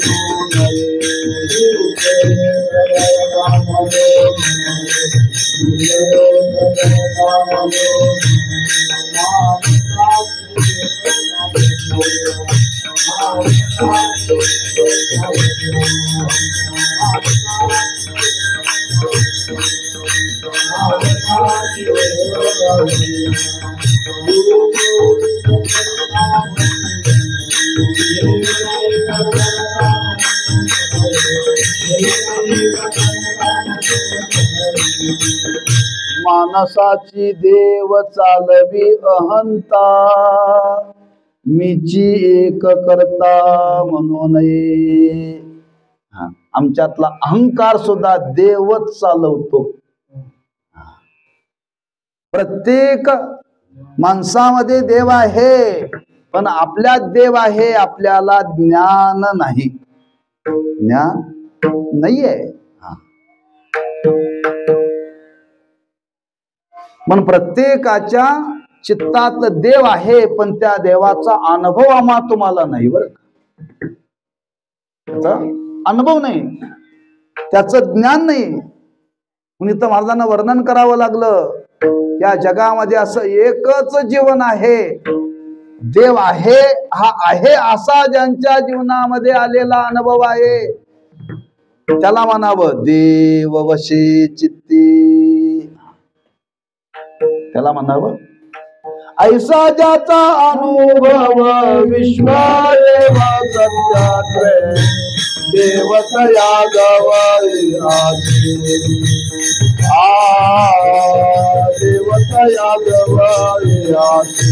मानसाची देव चालवी अहंता, मीची एक करता म्हणून नये. आमच्यातला अहंकार सुद्धा देवच चालवतो. प्रत्येक माणसामध्ये देव आहे, पण आपल्यात देव आहे आपल्याला ज्ञान नाही. ज्ञान नाहीये. पण प्रत्येकाच्या चित्तात देव आहे, पण त्या देवाचा अनुभव आम्हा तुम्हाला नाही. बरं, त्याचा अनुभव नाही, त्याचं ज्ञान नाही. म्हणून इथं महाराजांना वर्णन करावं लागलं, या जगामध्ये असं एकच जीवन आहे, देव आहे, हा आहे असा ज्यांच्या जीवनामध्ये आलेला अनुभव आहे, त्याला म्हणावं देव वशी चित्ती. त्याला म्हणावं ऐसा ज्याचा अनुभव विश्वदेवा सत्याग्रह देवतया गवई आसी. देवतया गवई आसी.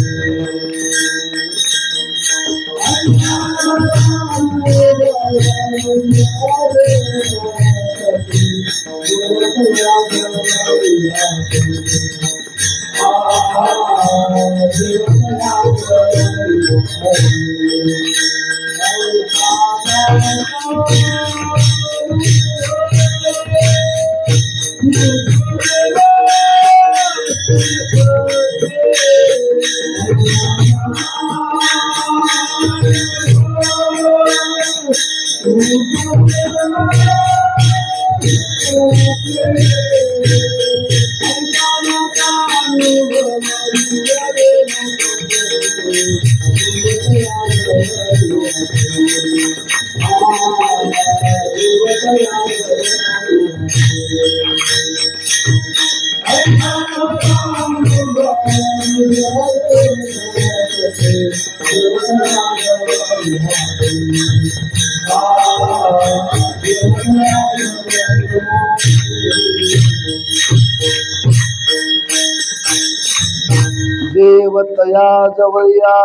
देवतया जवळ या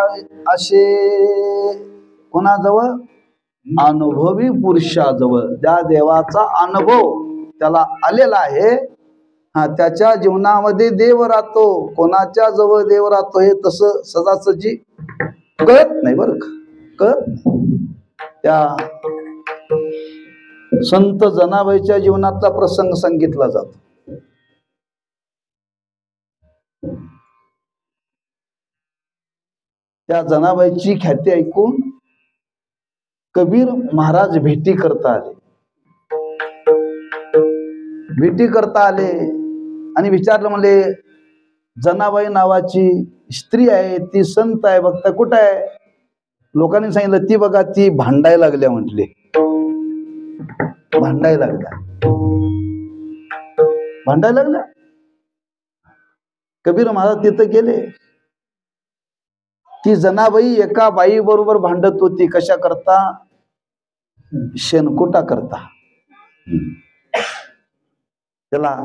असे कोणाजवळ? अनुभवी पुरुषाजवळ. त्या देवाचा अनुभव त्याला आलेला आहे, त्याच्या जीवनामध्ये देव राहतो. कोणाच्या जवळ देव राहतो हे तसं सजासजी कळत नाही. बरं का, कळत नाही. त्या संत जनाबाईच्या जीवनातला प्रसंग सांगितला जातो. त्या जनाबाईची ख्याती ऐकून कबीर महाराज भेटी करता आले. भेटी करता आले आणि विचारलं, म्हणले जनाबाई नावाची स्त्री आहे, ती संत आहे, बघता कुठं आहे? लोकांनी सांगितलं ती बघा ती भांडायला लागल्या. म्हटले भांडायला लागल्या. भांडायला लागल्या. कबीर महाराज तिथं गेले. ती जनाबाई एका बाई बरोबर भांडत होती. कशा करता? शेणकुटा करता. त्याला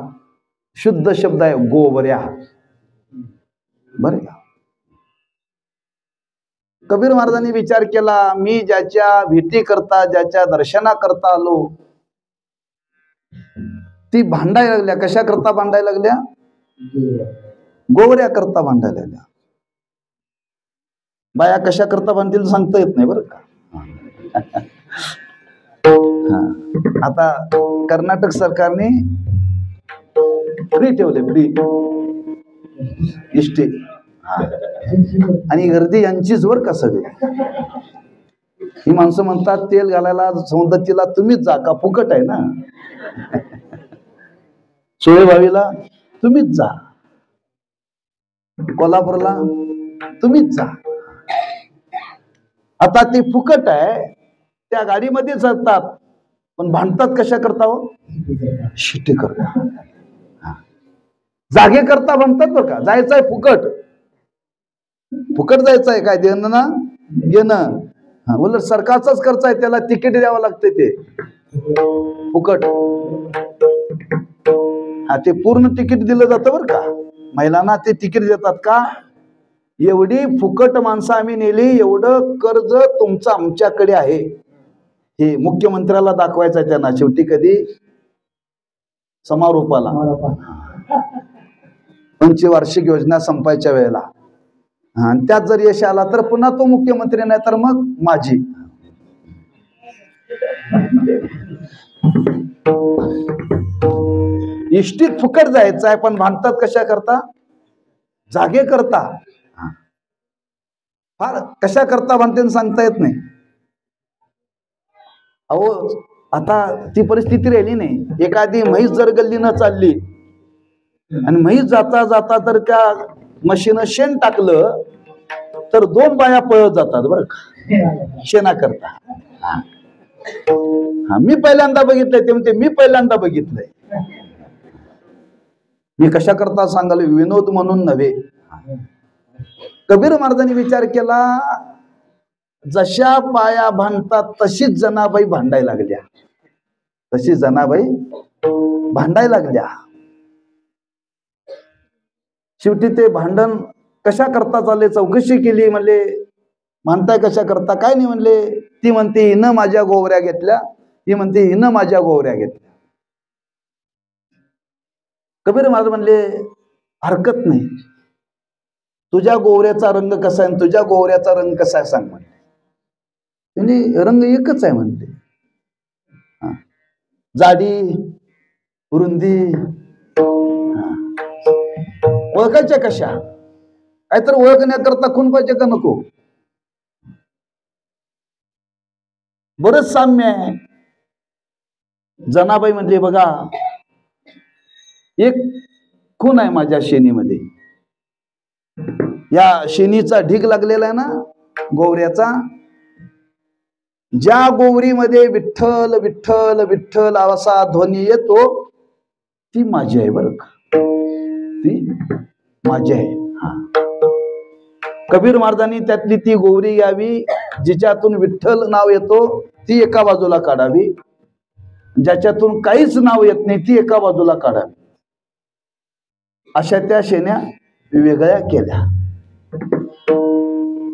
शुद्ध शब्द आहे गोवऱ्या. बर, कबीर महाराजांनी विचार केला, मी ज्याच्या भेटी करता ज्याच्या दर्शना करता आलो, ती भांडायला लागल्या. कशा करता भांडायला लागल्या? गोवऱ्या करता भांडायला लागल्या. बाया कशा करता भांडतील सांगता येत नाही. बरं का. आता कर्नाटक सरकारने फ्री ठेवले, फ्री इष्टे, आणि गर्दी यांचीच वर का सगळे. ही माणसं म्हणतात तेल घालायला सौंदत्तीला तुम्हीच जा का? फुकट आहे ना. सोळेबावीला तुम्हीच जा, कोल्हापूरला तुम्हीच जा. आता ते फुकट आहे, त्या गाडीमध्ये जातात, पण भांडतात कशा करता? हो, शिटी करता, जागे करता भांडतात. बरं का. जायचंय फुकट, फुकट जायचंय, काय देणं ना घेणं. उलट सरकारचाच खर्च आहे, त्याला तिकीट द्यावं लागते ते फुकट. ते पूर्ण तिकीट दिलं जातं बरं का. महिलांना ते तिकीट देतात का? एवढी फुकट माणसं आम्ही नेली, एवढं कर्ज तुमचं आमच्याकडे आहे हे मुख्यमंत्र्याला दाखवायचं आहे त्यांना. शेवटी कधी? समारोपाला, पंचवार्षिक योजना संपायच्या वेळेला. आणि त्यात जर यश आला तर पुन्हा तो मुख्यमंत्री, नाही तर मग माझी. इष्टीत फुकट जायचं आहे, पण भांडतात कशा करता? जागे करता. फार कशा करता भांडते सांगता येत नाही. अहो आता ती परिस्थिती राहिली नाही. एखादी म्हैस जर गल्लीनं चालली आणि म्हैस जाता जाता तर त्या म्हशीनं शेण टाकलं तर 2 बाया पळत जातात बरं का, शेणा करता. हा, मी पहिल्यांदा बघितलंय. ते म्हणते मी पहिल्यांदा बघितलंय. मी कशा करता सांगाल? विनोद म्हणून नव्हे. कबीर महाराजांनी विचार केला, जशा बाया भांडतात तशीच जनाबाई भांडायला लागल्या. तशी जनाबाई भांडायला लागल्या. शेवटी ते भांडण कशा करता चालले चौकशी केली. म्हणले म्हणताय कशा करता? काय नाही म्हणले. ती म्हणते हिनं माझ्या गोवऱ्या घेतल्या, ही म्हणते हिनं माझ्या गोवऱ्या घेतल्या. कबीर महाराज म्हणले हरकत नाही, तुझ्या गोवऱ्याचा रंग कसा आहे, तुझ्या गोवऱ्याचा रंग कसा आहे सांग म्हणले. म्हणजे रंग एकच आहे म्हणते. जाडी रुंदी ओळखायच्या कशा? काहीतरी ओळखण्याकरता खून पाहिजे का नको? बरंच साम्य आहे. जनाबाई म्हणली बघा, एक खून आहे माझ्या शेणीमध्ये. या शेणीचा ढीग लागलेला आहे ना गोवऱ्याचा. ज्या गोवरीमध्ये विठ्ठल विठ्ठल विठ्ठल असा ध्वनी येतो ती माझी आहे बरं का, ती माझी आहे. कबीर महाराजांनी त्यातली ती गोवरी घ्यावी, जिच्यातून विठ्ठल नाव येतो ती एका बाजूला काढावी, ज्याच्यातून काहीच नाव येत नाही ती एका बाजूला काढावी. अशा त्या शेण्या वेगळ्या केल्या.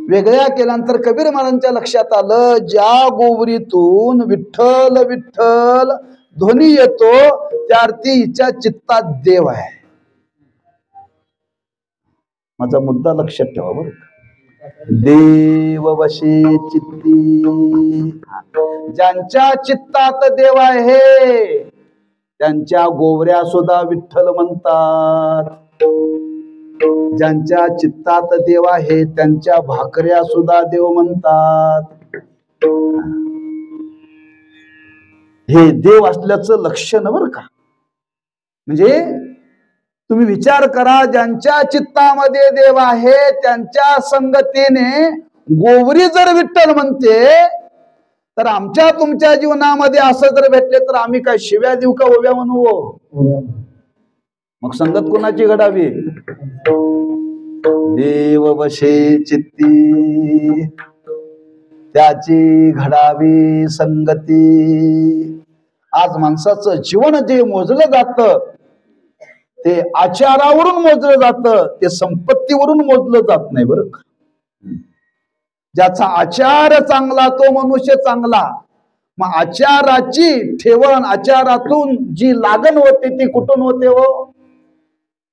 वेगळ्या केल्यानंतर कबीर महाराजांच्या लक्षात आलं, ज्या गोवरीतून विठ्ठल विठ्ठल ध्वनी येतो त्या अर्थी हिच्या चित्तात देव आहे. माझा मुद्दा लक्षात ठेवा बरं. देव वशी चित्ती, ज्यांच्या चित्तात देव आहे त्यांच्या गोवऱ्या सुद्धा विठ्ठल म्हणतात. ज्यांच्या चित्तात देव आहे त्यांच्या भाकऱ्या सुद्धा देव म्हणतात. हे देव असल्याचं लक्षण बरं का. म्हणजे तुम्ही विचार करा, ज्यांच्या चित्तामध्ये देव आहे त्यांच्या संगतीने गोवरी जर विठ्ठल म्हणते, तर आमच्या तुमच्या जीवनामध्ये असं जर भेटले तर आम्ही काय शिव्या देऊ का ओव्या म्हणू? मग संगत कोणाची घडावी? देव वशे चित्ती, त्याची घडावी संगती. आज माणसाचं जीवन जे मोजलं जातं ते आचारावरून मोजलं जातं, ते संपत्तीवरून मोजलं जात नाही बरं का. ज्याचा आचार चांगला तो मनुष्य चांगला. मग आचाराची ठेवण, आचारातून जी लागण होते ती कुठून होते हो?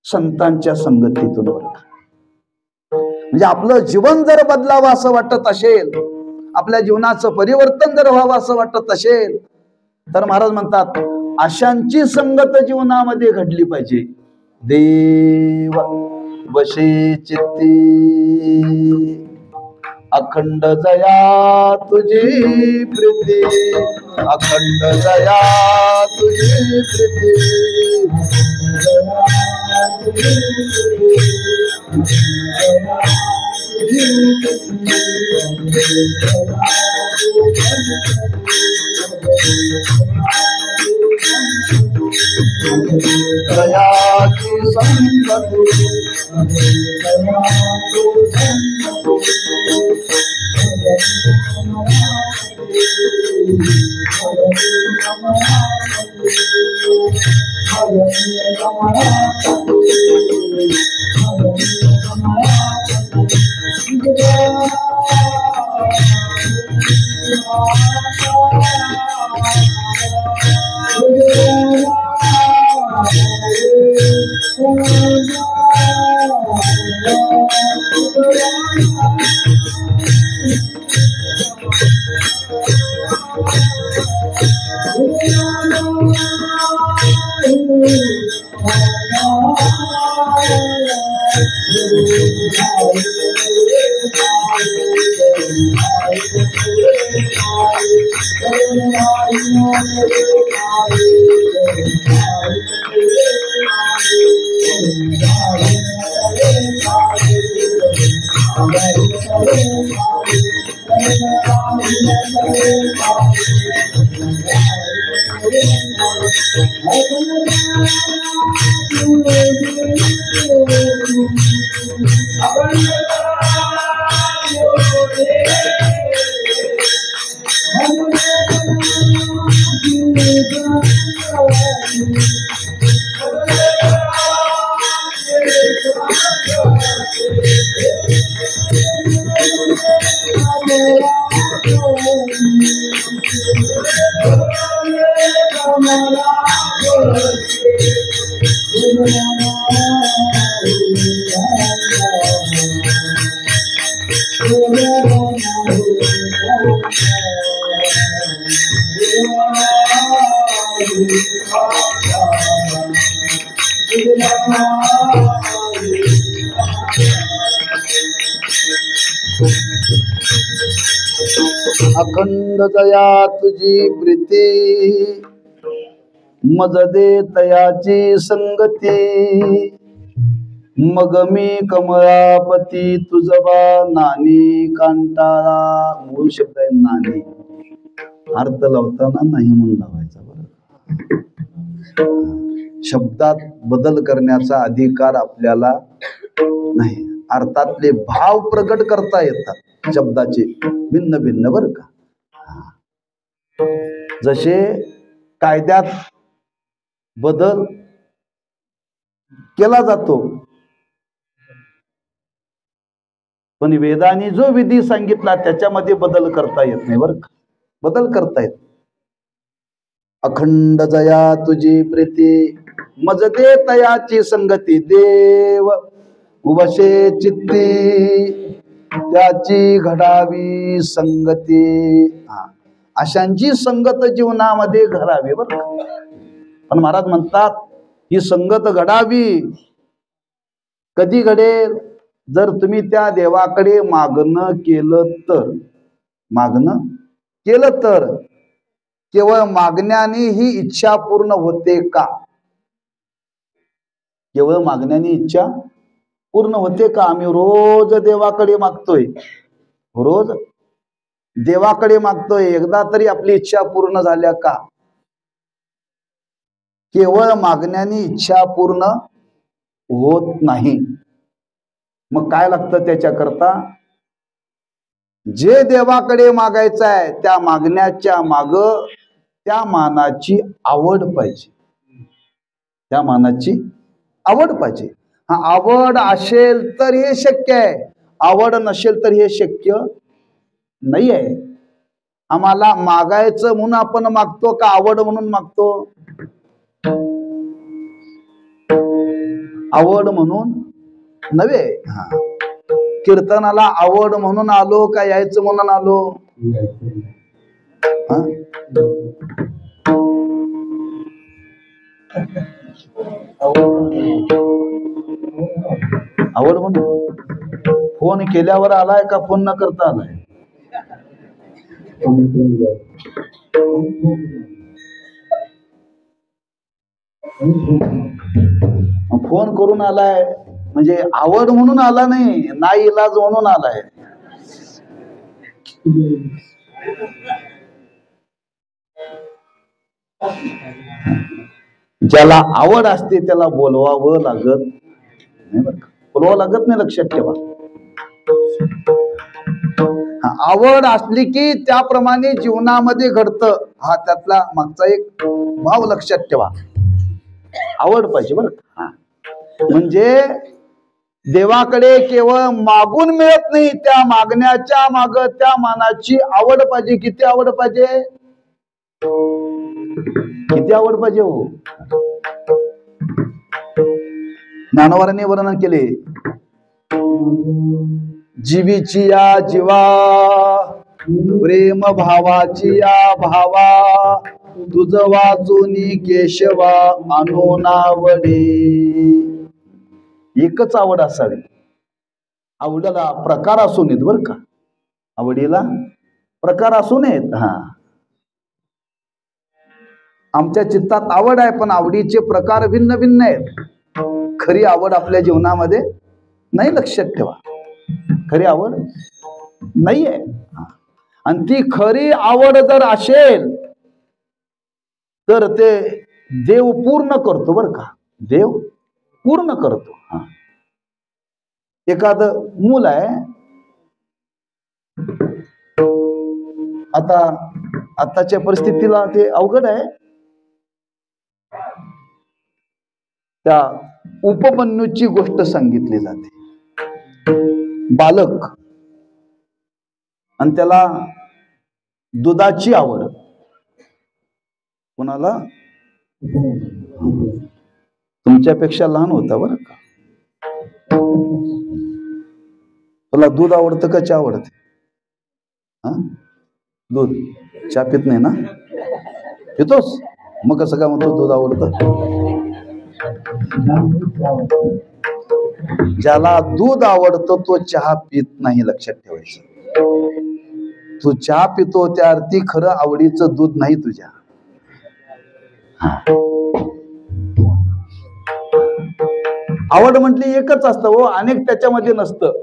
संतांच्या संगतीतून. म्हणजे आपलं जीवन जर बदलावं असं वाटत असेल, आपल्या जीवनाचं परिवर्तन जर व्हावं असं वाटत असेल, तर महाराज म्हणतात अशांची संगत जीवनामध्ये घडली पाहिजे. देव वशी चित्ती, अखंड जया तुझी प्रीती, अखंड जया तुझी प्रीती. दयाची संगती, अखंड दया तुझी प्रीती, मज दे तयाची संगती, मग मी कमळापती तुझबा नानी कांटाळा. मूळ शब्द आहे नानी, अर्थ लावताना नाही म्हणून लावायचा. बरं, शब्दात बदल करण्याचा अधिकार आपल्याला नाही. अर्थातले भाव प्रकट करता येतात शब्दाचे भिन्न भिन्न. बर का, जसे कायद्यात बदल केला जातो, पण वेदांनी जो विधी सांगितला त्याच्यामध्ये बदल करता येत नाही. बर का, बदल करता येत. अखंड दया तुझी प्रीती, मज दे तयाची संगती, देव वशे चित्ती त्याची घडावी संगती. अशांची संगत जीवनामध्ये घडावी. बरं का, पण महाराज म्हणतात ही संगत घडावी कधी घडेल, जर तुम्ही त्या देवाकडे मागणं केलं तर. मागणं केलं तर. केवळ मागण्याने ही इच्छा पूर्ण होते का? केवळ मागण्याने इच्छा पूर्ण होते का? आम्ही रोज देवाकडे मागतोय, रोज देवाकडे मागतोय, एकदा तरी आपली इच्छा पूर्ण झाल्या का? केवळ मागण्याने इच्छा पूर्ण होत नाही. मग काय लागतं त्याच्याकरता? जे देवाकडे मागायचं आहे त्या मागण्याच्या माग त्या मानाची आवड पाहिजे. त्या मानाची आवड पाहिजे. हा, आवड असेल तर हे शक्य आहे, आवड नसेल तर हे शक्य नाही आहे. आम्हाला मागायचं म्हणून आपण मागतो का आवड म्हणून मागतो? आवड म्हणून नव्हे. कीर्तनाला आवड म्हणून आलो का यायचं म्हणून आलो? आवड म्हणून. फोन केल्यावर आलाय का फोन न करता आलाय? फोन करून आलाय म्हणजे आवड म्हणून आला नाही, नाईलाज म्हणून आलाय. ज्याला आवड असते त्याला बोलवावं लागत नाही. बरं का, बोलवावं लागत नाही, लक्षात ठेवा. आवड असली की त्याप्रमाणे जीवनामध्ये घडतं. हा त्यातला मागचा एक भाव लक्षात ठेवा. आवड पाहिजे बरं का. म्हणजे देवाकडे केवळ मागून मिळत नाही, त्या मागण्याच्या माग त्या मानाची आवड पाहिजे. किती आवड पाहिजे, किती आवड पाहिजे हो. ज्ञानोबांनी वर्णन केले, जीवीची या जीवा प्रेम भावाची या भावा, तुझ वाचूनी केशवा आणो नावडे. एकच आवड असावी. आवडीला प्रकार असू नयेत बर का, आवडीला प्रकार असू नयेत. हा, आमच्या चित्तात आवड आहे, पण आवडीचे प्रकार भिन्न भिन्न आहेत. खरी आवड आपल्या जीवनामध्ये नाही, लक्षात ठेवा. खरी आवड नाहीये. आणि ती खरी आवड जर असेल तर ते देव पूर्ण करतो बर का, देव पूर्ण करतो. हा, एखाद मूल आहे, आताच्या परिस्थितीला ते अवघड आहे. त्या उपमन्यूची गोष्ट सांगितली जाते. बालक आणि त्याला दुधाची आवड. कोणाला, तुमच्यापेक्षा लहान होता बरं का. तुला दूध आवडतं का चहा आवडते? हा, दूध. चहा पित नाही ना, पितोस? मग कसं काय म्हणतो दूध आवडतं? ज्याला दूध आवडतं तो चहा पित नाही, लक्षात ठेवायचं. तू चहा पितो त्या अर्थी खरं आवडीचं दूध नाही तुझ्या. आवड म्हटली एकच असतं हो, अनेक त्याच्यामध्ये नसतं.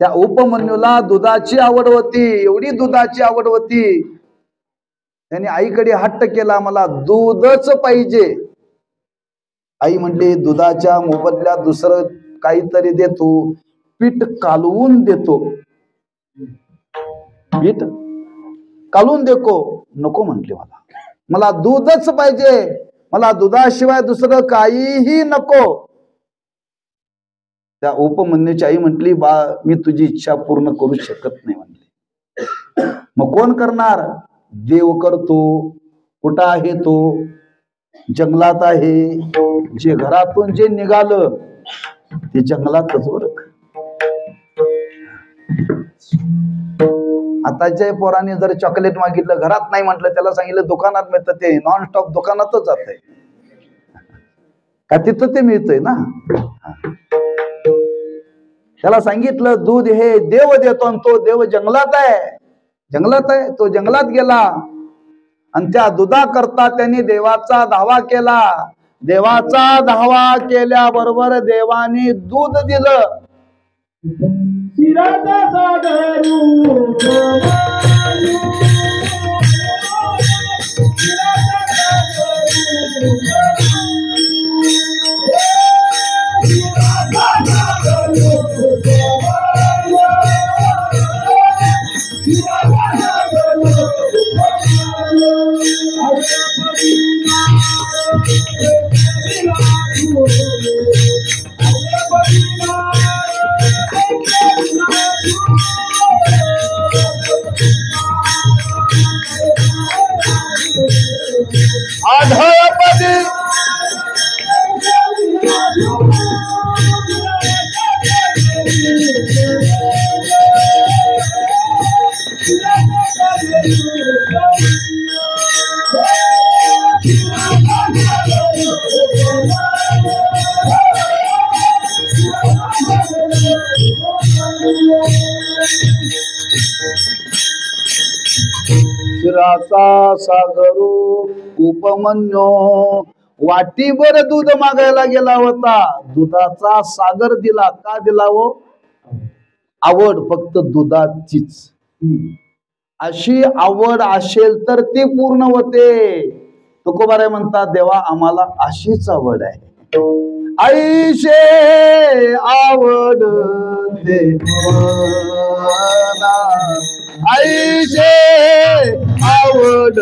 त्या उपमन्यूला दुधाची आवड होती, एवढी दुधाची आवड होती, त्याने आईकडे हट्ट केला, मला दूधच पाहिजे. आई म्हणली, दुधाच्या मोबदल्यात दुसरं काहीतरी देतो, पीठ कालवून देतो. पीठ कालवून देतो. नको म्हटले, मला दूधच पाहिजे, मला दुधाशिवाय दुसरं काहीही नको. त्या उपमन्यूची आई म्हटली, बा मी तुझी इच्छा पूर्ण करू शकत नाही म्हणली. मग कोण करणार? देव करतो. कुठं आहे तो? जंगलात आहे. जे घरातून जे निघालं ते जंगलातच बरं. आताच्या पोराने जर चॉकलेट मागितलं, घरात नाही म्हटलं, त्याला सांगितलं दुकानात मिळतं, ते नॉनस्टॉप दुकानातच जात आहे का, तिथं ते मिळतंय ना. त्याला सांगितलं दूध हे देव देतो, आणि तो देव जंगलात आहे, जंगलात आहे. तो जंगलात गेला आणि त्या दुधाकरता त्यांनी देवाचा धावा केला. देवाचा धावा केल्याबरोबर देवाने दूध दिलं. आढळपदी शिराचा सागरो उपमन्यो वाटीभर दूध मागायला गेला होता, दुधाचा सागर दिला. का दिला हो? आवड फक्त दुधाचीच. अशी आवड असेल तर ती पूर्ण होते. तुकोबाराय म्हणतात, देवा आम्हाला अशीच आवड आहे. आईशे आवड दे मला, आईशे आवड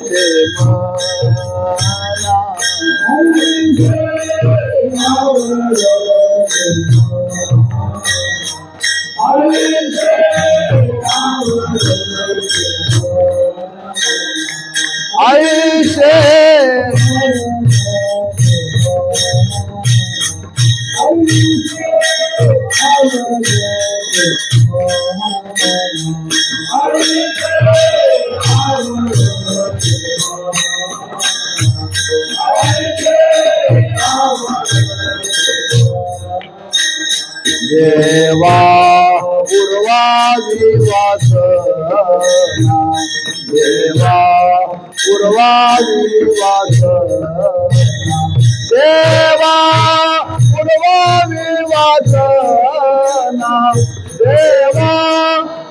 दे मला, आईशे देवा पूर्वावी वासना देवा पूर्वावी वासना देवा पूर्वावी वासना देवा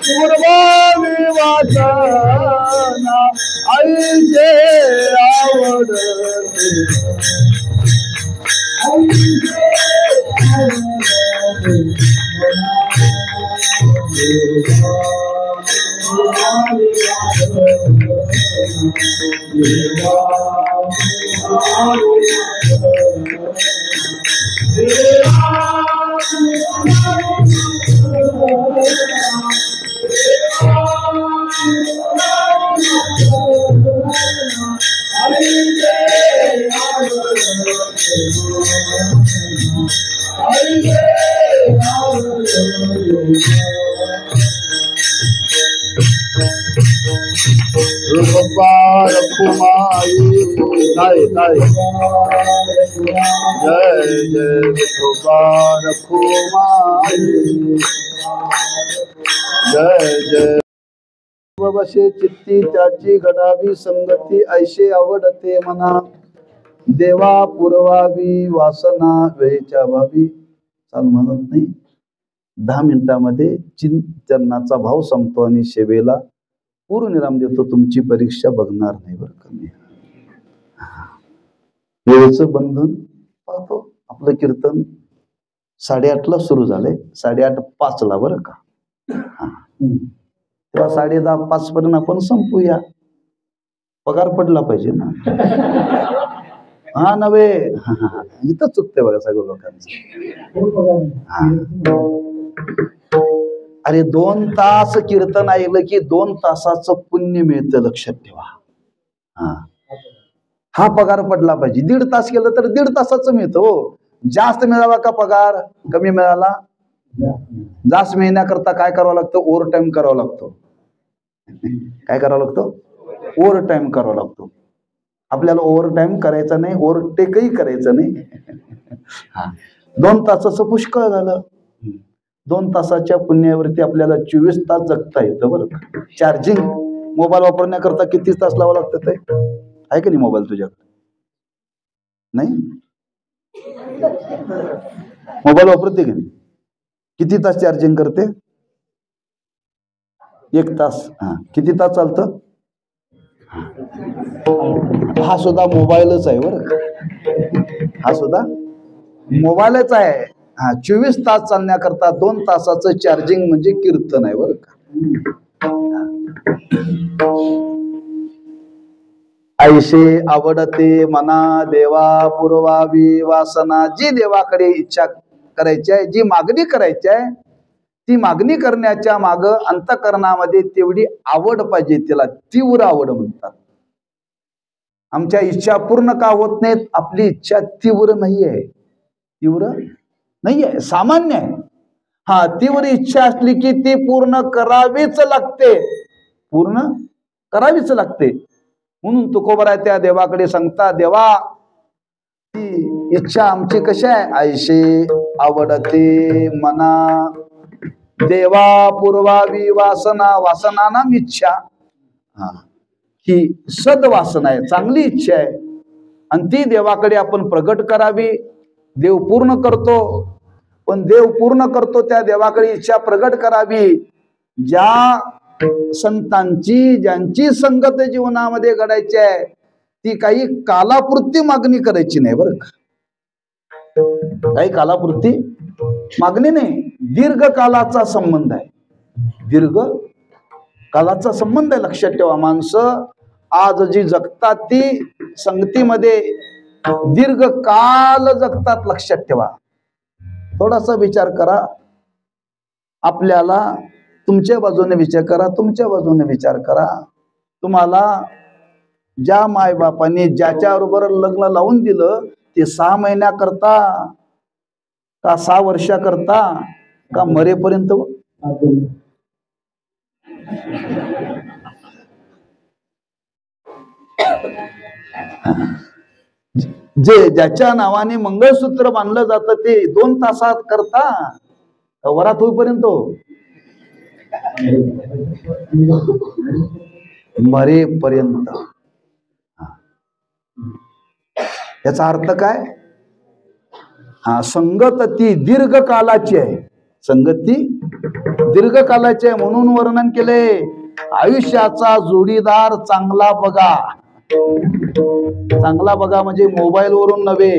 पूर्वावी वासना आईचे आवडते रूपार कुमारी ताई ताई जय जय रूपार कुमारी जय जय बसे चित्ती त्याची घडावी संगती ऐशे आवडते मना देवा पुरवावी वासना वेळेच्या भावी चाल म्हणत नाही 10 मिनिटांमध्ये चिंतनाचा भाव संपतो आणि सेवेला पूर्णविराम देतो. तुमची परीक्षा बघणार नाही बरं का मी. वेळेचं बंधन पाहतो. आपलं कीर्तन 8:30ला सुरू झालंय, 8:30-5ला बरं का. तेव्हा 10:30-5 पर्यंत आपण संपूया. पगार पडला पाहिजे ना. हा नव्हे इथं चुकते बघा सगळं लोकांचं. अरे 2 तास कीर्तन ऐकलं की 2 तासाचं पुण्य मिळतं, लक्षात ठेवा. हा पगार पडला पाहिजे. 1.5 तास केलं तर 1.5 तासाचं मिळतं हो. जास्त मिळावा का पगार कमी मिळाला? जास्त मिळण्याकरता काय करावं लागतं? ओव्हर टाइम करावं लागतो. काय करावं लागतं? ओव्हर टाइम करावं लागतो. आपल्याला ओव्हर टाइम करायचा नाही, ओव्हरटेकही करायचं नाही. 2 तासाचं पुष्कळ झालं. 2 तासाच्या पुण्यावरती आपल्याला 24 तास जगता येतं बरं. चार्जिंग मोबाईल वापरण्याकरता किती तास लावावं लागतं? ते आहे का नाही मोबाईल तुझ्याकडे? नाही मोबाईल वापरते की नाही? किती तास चार्जिंग करते? 1 तास. किती तास चालतं? हा सुद्धा मोबाईलच आहे बरं. हा सुद्धा मोबाईलच आहे. 24 तास चालण्याकरता 2 तासाचं चार्जिंग म्हणजे कीर्तन आहे बरं का. ऐशे आवडते मना देवा पुरवावी वासना. जी देवाकडे इच्छा करायची आहे, जी मागणी करायची आहे, ती मागणी करण्याच्या माग अंतःकरणामध्ये तेवढी आवड पाहिजे. तिला तीव्र आवड म्हणतात. आमच्या इच्छा पूर्ण का होत नाहीत? आपली इच्छा तीव्र नाहीये. तीव्र नाहीये, सामान्य आहे. तीव्र इच्छा असली की ती पूर्ण करावीच लागते. पूर्ण करावीच लागते. म्हणून तुकोबरा त्या देवाकडे सांगता, देवा ती इच्छा आमची कशी आहे? ऐशे आवडते मना देवा पुरवावी वासना. वासना नाम इच्छा. ही सद्वासना आहे, चांगली इच्छा आहे. आणि ती देवाकडे आपण प्रगट करावी. देव पूर्ण करतो, पण देव पूर्ण करतो त्या देवाकडे इच्छा प्रगट करावी. ज्या संतांची ज्यांची संगत जीवनामध्ये घडायची आहे ती काही कालापुरती मागणी करायची नाही बरं का. काही कालापुरती मागणी नाही, दीर्घ कालाचा संबंध आहे. दीर्घ कालाचा संबंध आहे, लक्षात ठेवा. माणसं आज जी जगतात ती संगतीमध्ये दीर्घ काल जगतात. लक्षात ठेवा. थोडासा विचार करा. आपल्याला तुमच्या बाजूने विचार करा, तुमच्या बाजूने विचार करा. तुम्हाला ज्या मायबापाने ज्याच्याबरोबर लग्न लावून दिलं ते 6 महिन्याकरता का 6 वर्षाकरता का मरेपर्यंत? जे ज्याच्या नावाने मंगळसूत्र बांधलं जातं ते 2 तासात करता वरात होईपर्यंत? मरेपर्यंत. याचा अर्थ काय? संगत ती दीर्घकालाची आहे. संगती दीर्घकालाची आहे म्हणून वर्णन केले. आयुष्याचा जोडीदार चांगला बघा. चांगला बघा म्हणजे मोबाईल वरून नव्हे.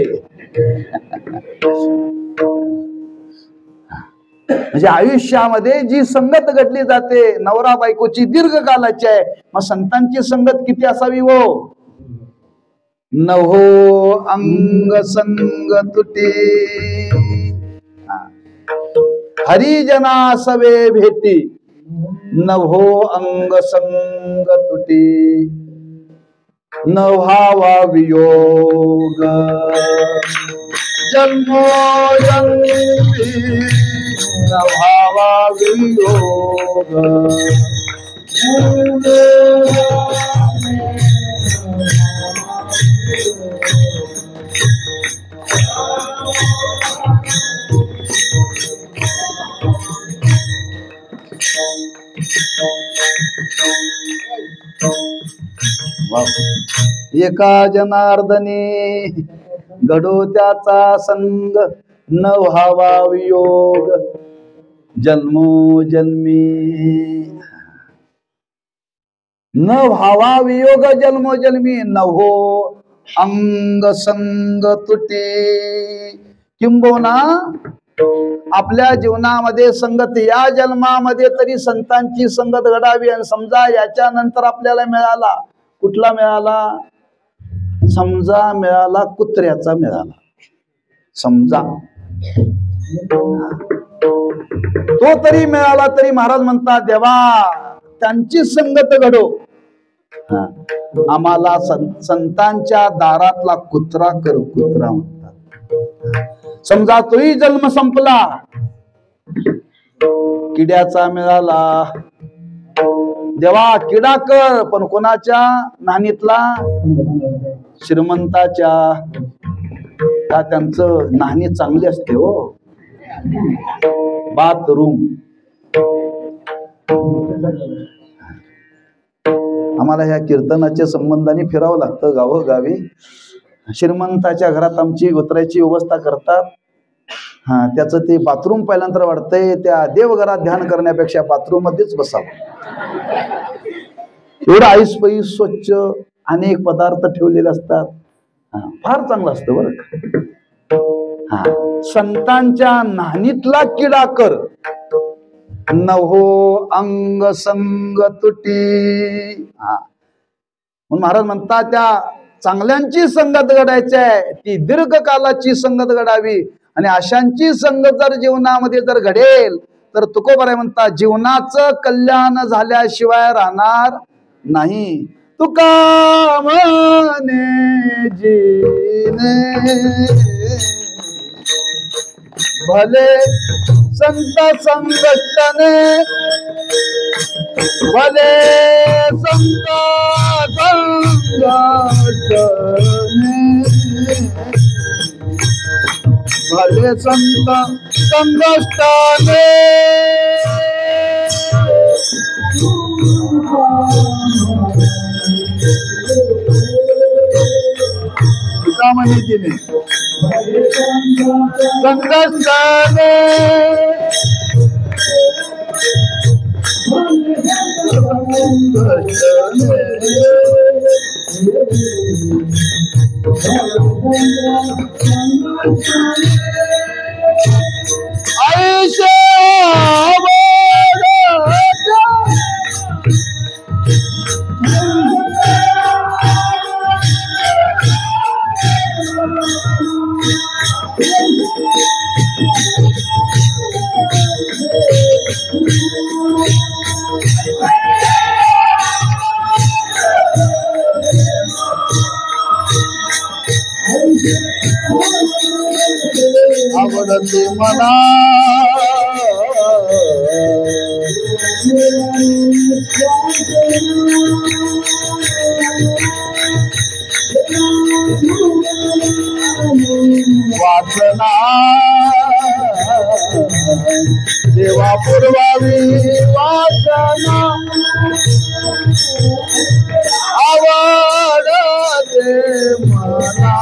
म्हणजे आयुष्यामध्ये जी संगत घडली जाते नवरा बायकोची दीर्घकालाची आहे. मग संतांची संगत किती असावी हो? नभो अंग संग तुटे हरिजना सवे भेटी. नभो अंग संग तुटे न व्हावा वियोग. जन्मो जन्मी न व्हावा वियोग. एका जनार्दनी घडो त्याचा संग न व्हावा वियोग. जन्मो जन्मी न व्हावा वियोग. जन्मो जन्मी नभो अंग संग तुटे. किंबहुना आपल्या जीवनामध्ये संगत या जन्मामध्ये तरी संतांची संगत घडावी. आणि समजा याच्यानंतर आपल्याला मिळाला, कुठला मिळाला? समजा मिळाला कुत्र्याचा मिळाला. समजा तो तरी मिळाला तरी महाराज म्हणतात देवा त्यांची संगत घडो. आम्हाला संतांच्या दारातला कुत्रा कर. कुत्रा म्हणतात. समजा तोही जन्म संपला, किड्याचा मिळाला. देवा किडा कर, पण कोणाच्या नानीतला? श्रीमंताच्या. का त्यांचं नाणी चांगली असते हो. बाथरूम. आम्हाला ह्या कीर्तनाच्या संबंधाने फिरावं लागतं गावोगावी. श्रीमंताच्या घरात आमची उतरायची व्यवस्था करतात. त्याचं ते बाथरूम पहिल्यांदा वाटतंय त्या देवघरात ध्यान करण्यापेक्षा बाथरूम मध्येच बसावं. एवढं ऐसपैस स्वच्छ अनेक पदार्थ ठेवलेले असतात. फार चांगलं असतं बरं. संतांच्या नानीतला किडा कर. नभो अंग संग तुटी. म्हणून महाराज म्हणतात त्या चांगल्यांची संगत घडायची आहे. ती दीर्घकालाची संगत घडावी. आणि अशांची संगत जर जीवनामध्ये जर घडेल तर तुकोबाराय म्हणतात जीवनाचं कल्याण झाल्याशिवाय राहणार नाही. तुका म्हणे जीने भले संत संगतने. भले संत संगतने. भले संत संगतने. तुका म्हणे जीने संगतने. आवडते मला वासना देवा पुरवावी वासना आवडते मला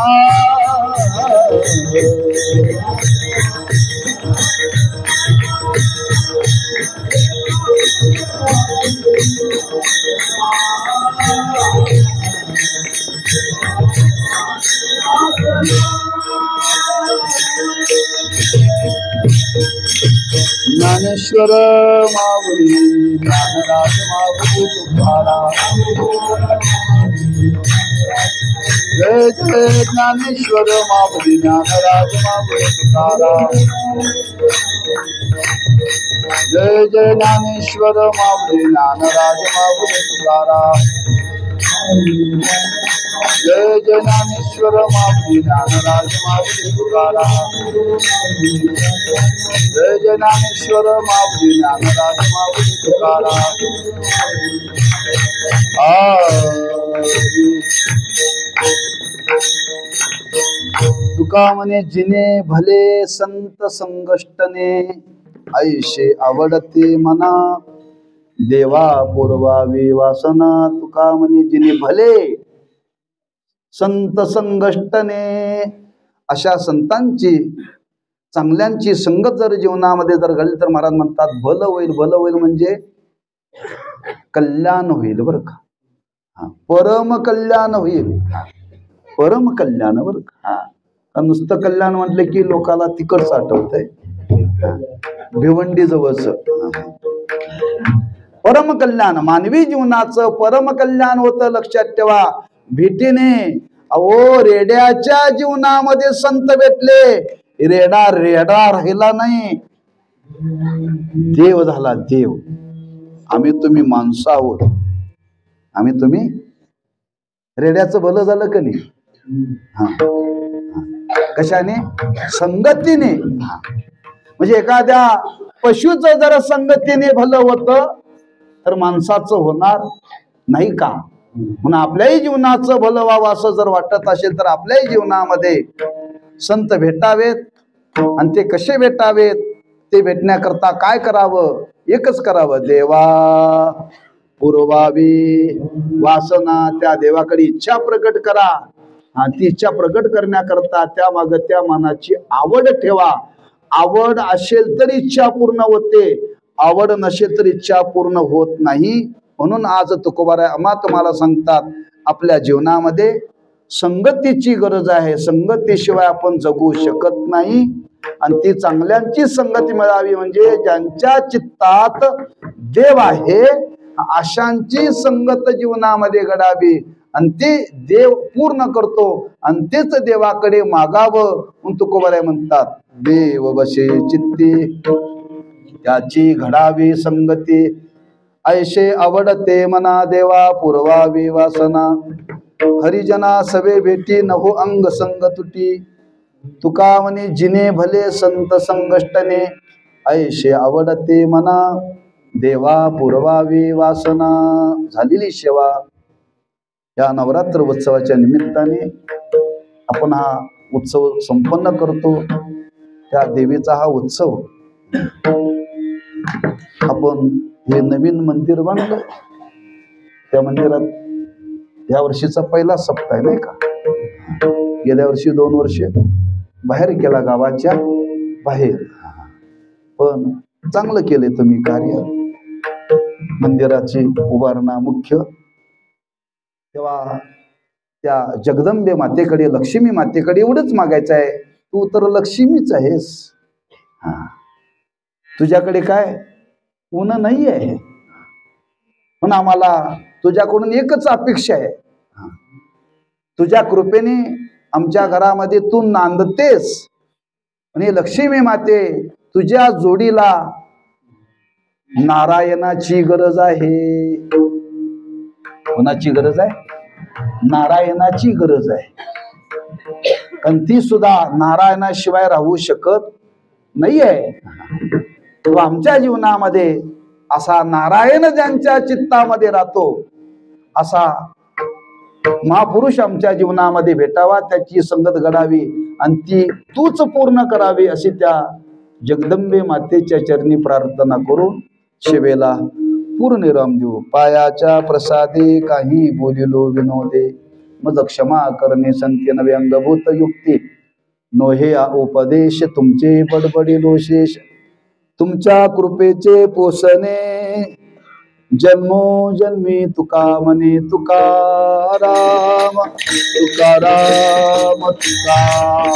ज्ञानेश्वर माऊली ज्ञानराज माऊली तुकाराम जय जय ज्ञानेश्वर माऊली ज्ञानराज माऊली तुकाराम जय जय ज्ञानेश्वर माऊली ज्ञानराज माऊली तुकाराम जय जय ज्ञानेश्वर माऊली ज्ञानराज माऊली तुकाराम जय जय ज्ञानेश्वर माऊली ज्ञानराज माऊली तुकाराम तुका म्हणे जिने भले संत संगष्टने ऐशे आवडते मना देवा पूर्वावी वासना तुका म्हणे जिने भले संत संगष्टने अशा संतांची चांगल्यांची संगत जर जीवनामध्ये जर घडली तर महाराज म्हणतात भलं होईल म्हणजे कल्याण होईल बरं का परम कल्याण होईल परम कल्याण बरं का नुसतं कल्याण म्हटलं की लोकाला तिकडच आठवतंय भिवंडी जवळच परम कल्याण मानवी जीवनाचं परम कल्याण होतं लक्षात ठेवा भेटीने अहो रेड्याच्या जीवनामध्ये संत भेटले रेडा राहिला नाही देव झाला देव आम्ही तुम्ही माणसं आहोत आम्ही तुम्ही रेड्याचं भलं झालं का नाही कशाने संगतीने म्हणजे एखाद्या पशुचं जर संगतीने भलं होतं तर माणसाचं होणार नाही का म्हणून आपल्याही जीवनाचं भलं व्हावं असं जर वाटत असेल तर आपल्याही जीवनामध्ये संत भेटावेत आणि ते कसे भेटावेत ते भेटण्याकरता काय करावं एकच करावं देवा पुरवावी वासना त्या देवाकडे इच्छा प्रकट करा ती इच्छा प्रकट करण्याकरता त्या माग त्या मनाची आवड ठेवा आवड असेल तर इच्छा पूर्ण होते आवड नसेल तर इच्छा पूर्ण होत नाही म्हणून आज तुकोबाराय आम्हा तुम्हाला सांगतात आपल्या जीवनामध्ये संगतीची गरज आहे संगतीशिवाय आपण जगू शकत नाही आणि ती चांगल्यांची संगती मिळावी म्हणजे ज्यांच्या चित्तात देव आहे अशांची संगत जीवनामध्ये घडावी आणि ते देव पूर्ण करतो आणि तेच देवाकडे मागावं म्हणून तुकोबाराय म्हणतात देव बसे चित्ती त्याची घडावी संगती ऐशे आवडते मना देवा पूर्वावी वासना हरिजना सवे भेटी नहो अंग संग तुटी तुका म्हणे जिने भले संत संगष्टने ऐशे आवडते मना देवा पूर्वावी वासना झालेली सेवा या नवरात्र उत्सवाच्या निमित्ताने आपण हा उत्सव संपन्न करतो त्या देवीचा हा उत्सव आपण हे नवीन मंदिर बांधलं त्या मंदिरात या वर्षीचा पहिला सप्ताह आहे नाही का गेल्या वर्षी 2 वर्ष बाहेर केला गावाच्या बाहेर पण चांगलं केले तुम्ही कार्य मंदिराची उभारणा मुख्य तेव्हा त्या जगदंबे मातेकडे लक्ष्मी मातेकडे एवढंच मागायचं आहे तू तर लक्ष्मीच आहेस तुझ्याकडे काय ऊन नाही आहे पण आम्हाला तुझ्याकडून एकच अपेक्षा आहे तुझ्या कृपेने आमच्या घरामध्ये तू नांदतेस आणि लक्ष्मी माते तुझ्या जोडीला नारायणाची गरज आहे कोणाची गरज आहे नारायणाची गरज आहे कारण ती सुद्धा नारायणाशिवाय राहू शकत नाहीये. तो आमच्या जीवनामध्ये असा नारायण ज्यांच्या चित्तामध्ये राहतो असा महापुरुष आमच्या जीवनामध्ये भेटावा, त्याची संगत घडावी आणि ती तूच पूर्ण करावी अशी त्या जगदंबे मातेच्या चरणी प्रार्थना करून सेवेला पूर्णविराम देऊ. पायाच्या प्रसादे काही बोलिलो विनोदे, मज क्षमा करणे संतेन व्यंगभूत युक्ती. नोहे उपदेश तुमचे बडबडिलो शेष, तुमच्या कृपेचे पोसणे जन्मोजन्मी तुका म्हणे तुकाराम तुकाराम तुका.